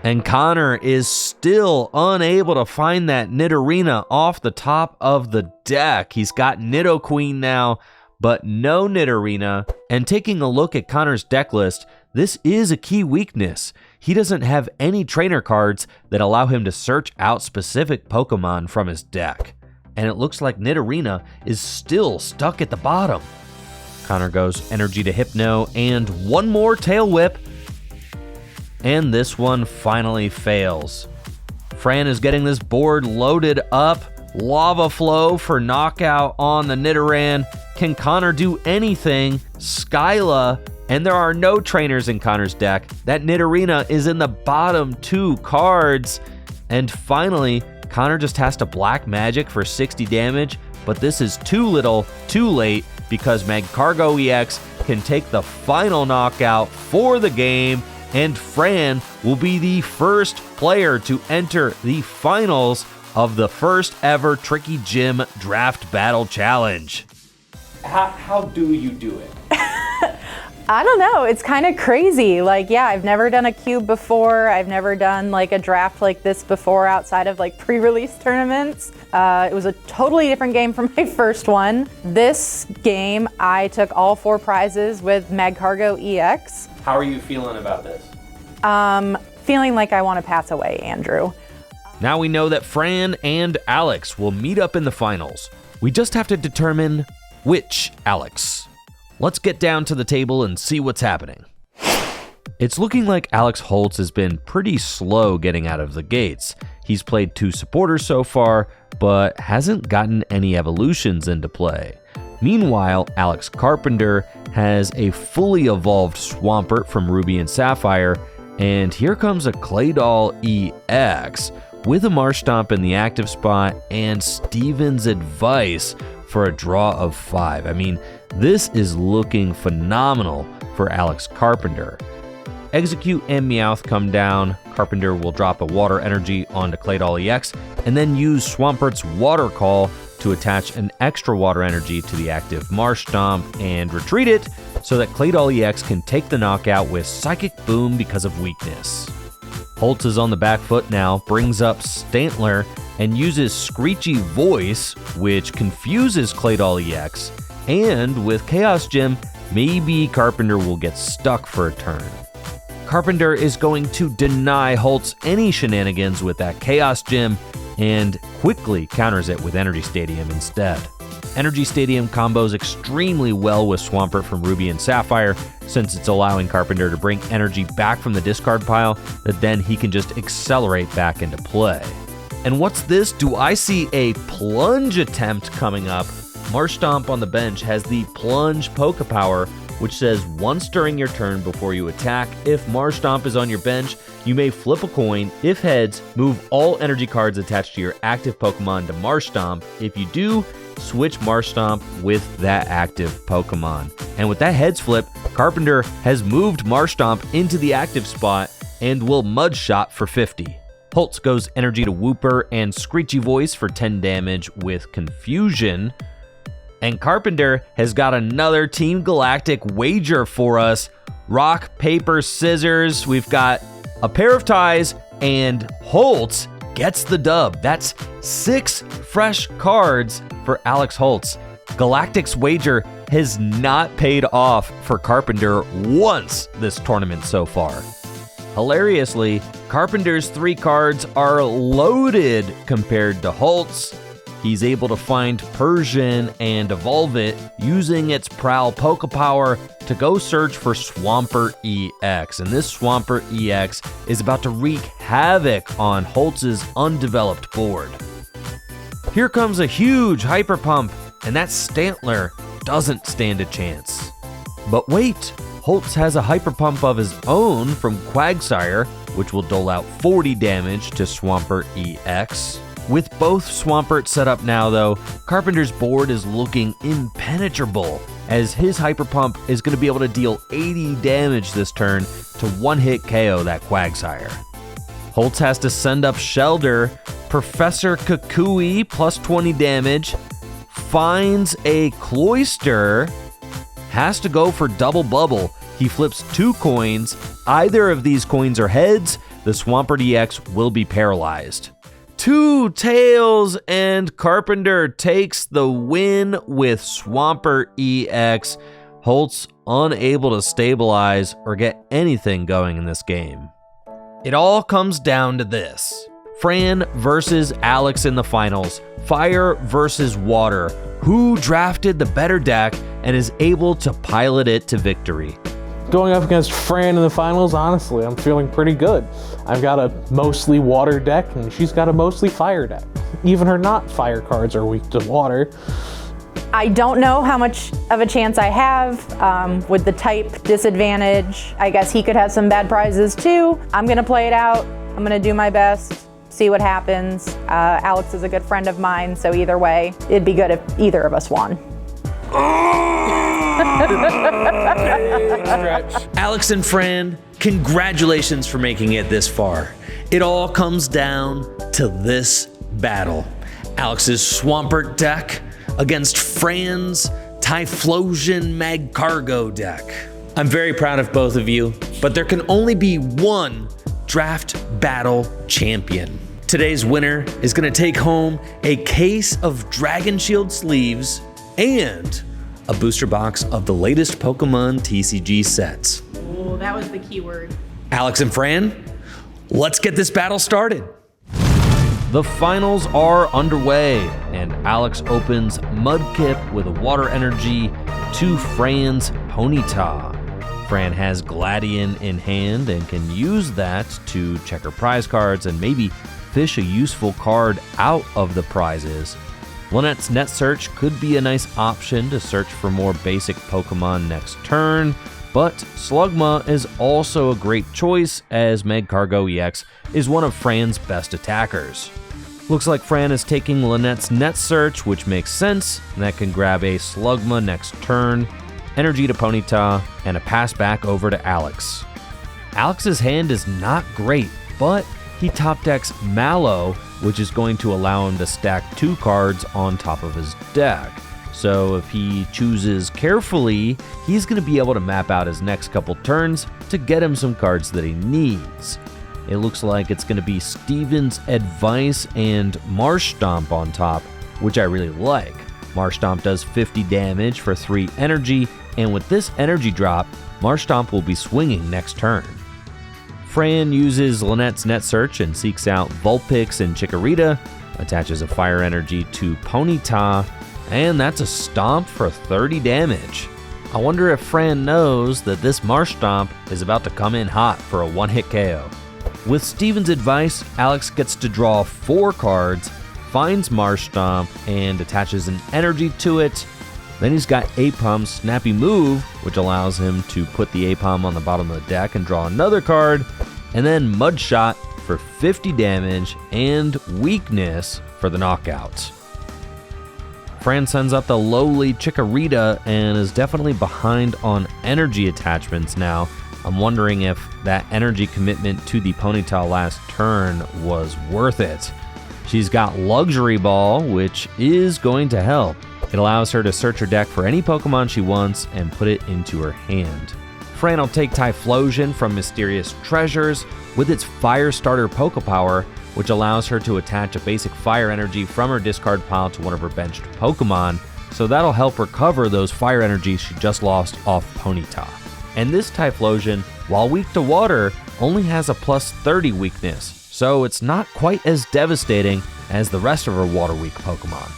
Speaker 1: And Connor is still unable to find that Nidorina off the top of the deck. He's got Nidoqueen now, but no Nidorina. And taking a look at Connor's deck list, this is a key weakness. He doesn't have any trainer cards that allow him to search out specific Pokemon from his deck. And it looks like Nidorina is still stuck at the bottom. Connor goes Energy to Hypno and one more Tail Whip. And this one finally fails. Fran is getting this board loaded up. Lava Flow for knockout on the Nidoran. Can Connor do anything? Skyla, and there are no trainers in Connor's deck. That Nidorina is in the bottom 2 cards. And finally, Connor just has to Black Magic for 60 damage, but this is too little, too late, because Magcargo EX can take the final knockout for the game, and Fran will be the first player to enter the finals of the first ever Tricky Gym Draft Battle Challenge.
Speaker 11: How do you do it?
Speaker 2: I don't know. It's kind of crazy. Like, yeah, I've never done a cube before. I've never done like a draft like this before outside of like pre-release tournaments. It was a totally different game from my first one. This game, I took all 4 prizes with Magcargo EX.
Speaker 11: How are you feeling about this?
Speaker 2: Feeling like I want to pass away, Andrew.
Speaker 1: Now we know that Fran and Alex will meet up in the finals. We just have to determine which Alex. Let's get down to the table and see what's happening. It's looking like Alex Holtz has been pretty slow getting out of the gates. He's played 2 supporters so far, but hasn't gotten any evolutions into play. Meanwhile, Alex Carpenter has a fully evolved Swampert from Ruby and Sapphire, and here comes a Claydol EX with a Marshtomp in the active spot and Steven's Advice for a draw of 5. I mean, this is looking phenomenal for Alex Carpenter. Execute and Meowth come down. Carpenter will drop a Water Energy onto Claydol EX and then use Swampert's Water Call to attach an extra Water Energy to the active Marshtomp and retreat it so that Claydol EX can take the knockout with Psychic Boom because of weakness. Holtz is on the back foot now, brings up Stantler, and uses Screechy Voice, which confuses Claydol EX, and with Chaos Gem, maybe Carpenter will get stuck for a turn. Carpenter is going to deny Holtz any shenanigans with that Chaos Gem, and quickly counters it with Energy Stadium instead. Energy Stadium combos extremely well with Swampert from Ruby and Sapphire, since it's allowing Carpenter to bring energy back from the discard pile that then he can just accelerate back into play. And what's this? Do I see a plunge attempt coming up? Marshtomp on the bench has the plunge Poke Power, which says once during your turn before you attack, if Marshtomp is on your bench, you may flip a coin. If heads, move all energy cards attached to your active Pokemon to Marshtomp. If you do, switch Marshtomp with that active Pokemon. And with that heads flip, Carpenter has moved Marshtomp into the active spot and will Mud Shot for 50. Holtz goes energy to Wooper and Screechy Voice for 10 damage with Confusion. And Carpenter has got another Team Galactic wager for us. Rock, paper, scissors. We've got a pair of ties, and Holtz gets the dub. That's 6 fresh cards for Alex Holtz. Galactic's wager has not paid off for Carpenter once this tournament so far. Hilariously, Carpenter's 3 cards are loaded compared to Holtz. He's able to find Persian and evolve it using its Prowl Pokepower to go search for Swampert EX. And this Swampert EX is about to wreak havoc on Holtz's undeveloped board. Here comes a huge Hyper Pump, and that Stantler doesn't stand a chance. But wait, Holtz has a Hyper Pump of his own from Quagsire, which will dole out 40 damage to Swampert EX. With both Swampert set up now though, Carpenter's board is looking impenetrable, as his Hyper Pump is going to be able to deal 80 damage this turn to one-hit KO that Quagsire. Holtz has to send up Shelder, Professor Kukui plus 20 damage, finds a Cloyster, has to go for Double Bubble. He flips 2 coins. Either of these coins are heads, the Swampert EX will be paralyzed. 2 tails, and Carpenter takes the win with Swampert EX. Holtz unable to stabilize or get anything going in this game. It all comes down to this. Fran versus Alex in the finals. Fire versus water. Who drafted the better deck and is able to pilot it to victory?
Speaker 12: Going up against Fran in the finals, honestly, I'm feeling pretty good. I've got a mostly water deck, and she's got a mostly fire deck. Even her not fire cards are weak to water.
Speaker 13: I don't know how much of a chance I have with the type disadvantage. I guess he could have some bad prizes too. I'm gonna play it out. I'm gonna do my best, see what happens. Alex is a good friend of mine, so either way, it'd be good if either of us won.
Speaker 1: Alex and Fran, congratulations for making it this far. It all comes down to this battle. Alex's Swampert deck against Fran's Typhlosion Magcargo deck. I'm very proud of both of you, but there can only be one draft battle champion. Today's winner is going to take home a case of Dragon Shield sleeves and a booster box of the latest Pokemon TCG sets.
Speaker 2: Oh, that was the key word.
Speaker 1: Alex and Fran, let's get this battle started. The finals are underway, and Alex opens Mudkip with a water energy to Fran's Ponyta. Fran has Gladion in hand and can use that to check her prize cards and maybe fish a useful card out of the prizes. Lynette's Net Search could be a nice option to search for more basic Pokemon next turn, but Slugma is also a great choice as Magcargo EX is one of Fran's best attackers. Looks like Fran is taking Lynette's Net Search, which makes sense, and that can grab a Slugma next turn, energy to Ponyta, and a pass back over to Alex. Alex's hand is not great, but he top decks Mallow, which is going to allow him to stack 2 cards on top of his deck. So if he chooses carefully, he's going to be able to map out his next couple turns to get him some cards that he needs. It looks like it's going to be Steven's Advice and Marshtomp on top, which I really like. Marshtomp does 50 damage for 3 energy, and with this energy drop, Marshtomp will be swinging next turn. Fran uses Lynette's Net Search and seeks out Vulpix and Chikorita, attaches a fire energy to Ponyta, and that's a stomp for 30 damage. I wonder if Fran knows that this Marshtomp is about to come in hot for a one-hit KO. With Steven's Advice, Alex gets to draw 4 cards, finds Marshtomp, and attaches an energy to it. Then he's got Apom's Snappy Move, which allows him to put the Apom on the bottom of the deck and draw another card, and then Mud Shot for 50 damage and weakness for the knockout. Fran sends up the lowly Chikorita and is definitely behind on energy attachments now. I'm wondering if that energy commitment to the Ponyta last turn was worth it. She's got Luxury Ball, which is going to help. It allows her to search her deck for any Pokemon she wants and put it into her hand. Fran will take Typhlosion from Mysterious Treasures with its Fire Starter Pokepower, which allows her to attach a basic fire energy from her discard pile to one of her benched Pokemon, so that'll help recover those fire energies she just lost off Ponyta. And this Typhlosion, while weak to water, only has a plus 30 weakness, so it's not quite as devastating as the rest of her water-weak Pokemon.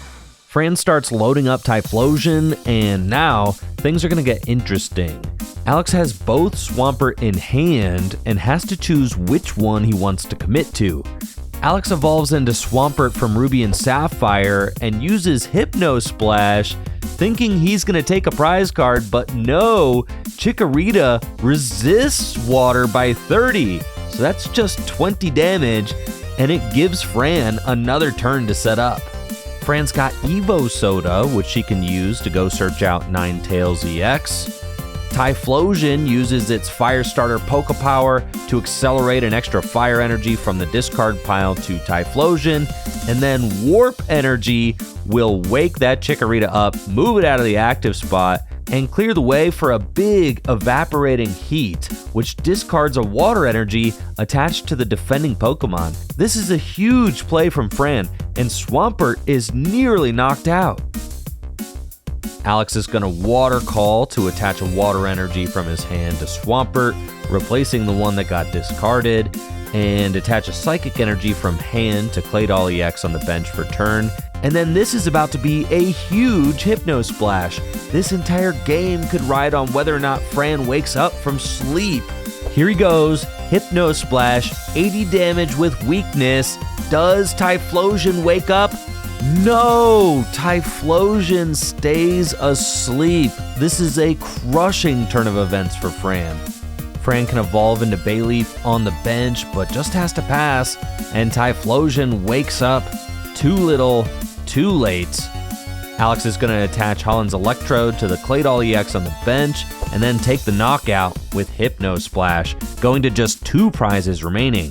Speaker 1: Fran starts loading up Typhlosion, and now things are going to get interesting. Alex has both Swampert in hand and has to choose which one he wants to commit to. Alex evolves into Swampert from Ruby and Sapphire and uses Hypno Splash, thinking he's going to take a prize card, but no, Chikorita resists water by 30, so that's just 20 damage, and it gives Fran another turn to set up. Fran's got Evo Soda, which she can use to go search out Ninetales EX. Typhlosion uses its Fire Starter Pokepower to accelerate an extra fire energy from the discard pile to Typhlosion, and then Warp Energy will wake that Chikorita up, move it out of the active spot, and clear the way for a big Evaporating Heat, which discards a water energy attached to the defending Pokemon. This is a huge play from Fran, and Swampert is nearly knocked out. Alex is going to Water Call to attach a water energy from his hand to Swampert, replacing the one that got discarded, and attach a Psychic Energy from hand to Claydol EX on the bench for turn. And then this is about to be a huge Hypno Splash. This entire game could ride on whether or not Fran wakes up from sleep. Here he goes, Hypno Splash, 80 damage with weakness. Does Typhlosion wake up? No! Typhlosion stays asleep. This is a crushing turn of events for Fran. Fran can evolve into Bayleaf on the bench, but just has to pass, and Typhlosion wakes up. Too little, too late. Alex is going to attach Holland's Electrode to the Claydol EX on the bench, and then take the knockout with Hypno Splash, going to just 2 prizes remaining.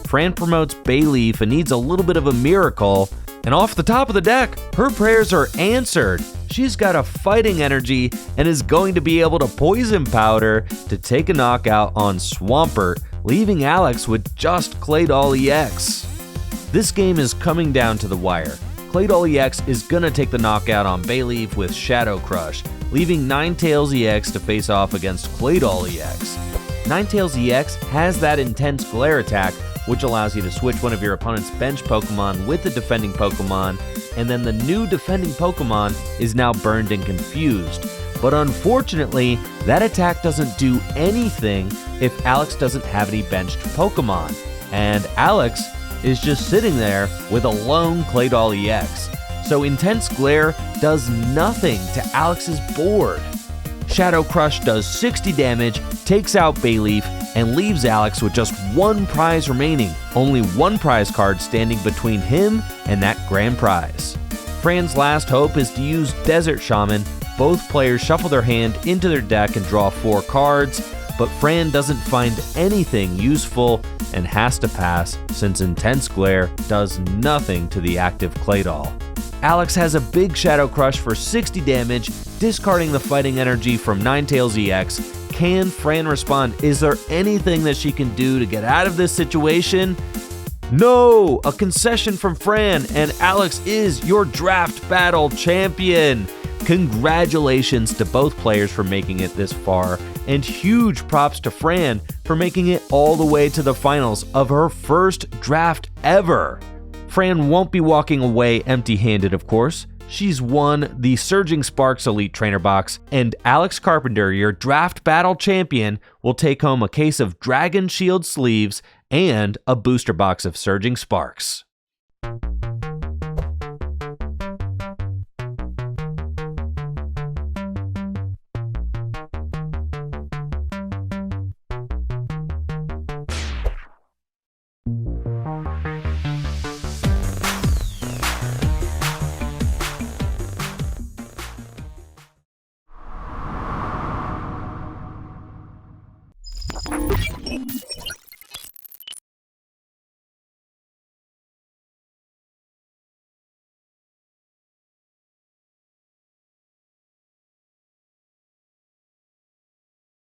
Speaker 1: Fran promotes Bayleaf and needs a little bit of a miracle, and off the top of the deck, her prayers are answered. She's got a fighting energy and is going to be able to Poison Powder to take a knockout on Swampert, leaving Alex with just Claydol EX. This game is coming down to the wire. Claydol EX is going to take the knockout on Bayleaf with Shadow Crush, leaving Ninetales EX to face off against Claydol EX. Ninetales EX has that intense glare attack, which allows you to switch one of your opponent's bench Pokemon with the defending Pokemon, and then the new defending Pokemon is now burned and confused. But unfortunately, that attack doesn't do anything if Alex doesn't have any benched Pokemon, and Alex is just sitting there with a lone Claydol EX. So Intense Glare does nothing to Alex's board. Shadow Crush does 60 damage, takes out Bayleaf, and leaves Alex with just 1 prize remaining, only 1 prize card standing between him and that grand prize. Fran's last hope is to use Desert Shaman. Both players shuffle their hand into their deck and draw 4 cards, but Fran doesn't find anything useful and has to pass since Intense Glare does nothing to the active Claydol. Alex has a big Shadow Crush for 60 damage, discarding the fighting energy from Ninetales EX. Can Fran respond? Is there anything that she can do to get out of this situation? No! A concession from Fran, and Alex is your draft battle champion! Congratulations to both players for making it this far, and huge props to Fran for making it all the way to the finals of her first draft ever. Fran won't be walking away empty-handed, of course. She's won the Surging Sparks Elite Trainer Box, and Alex Carpenter, your draft battle champion, will take home a case of Dragon Shield sleeves and a booster box of Surging Sparks.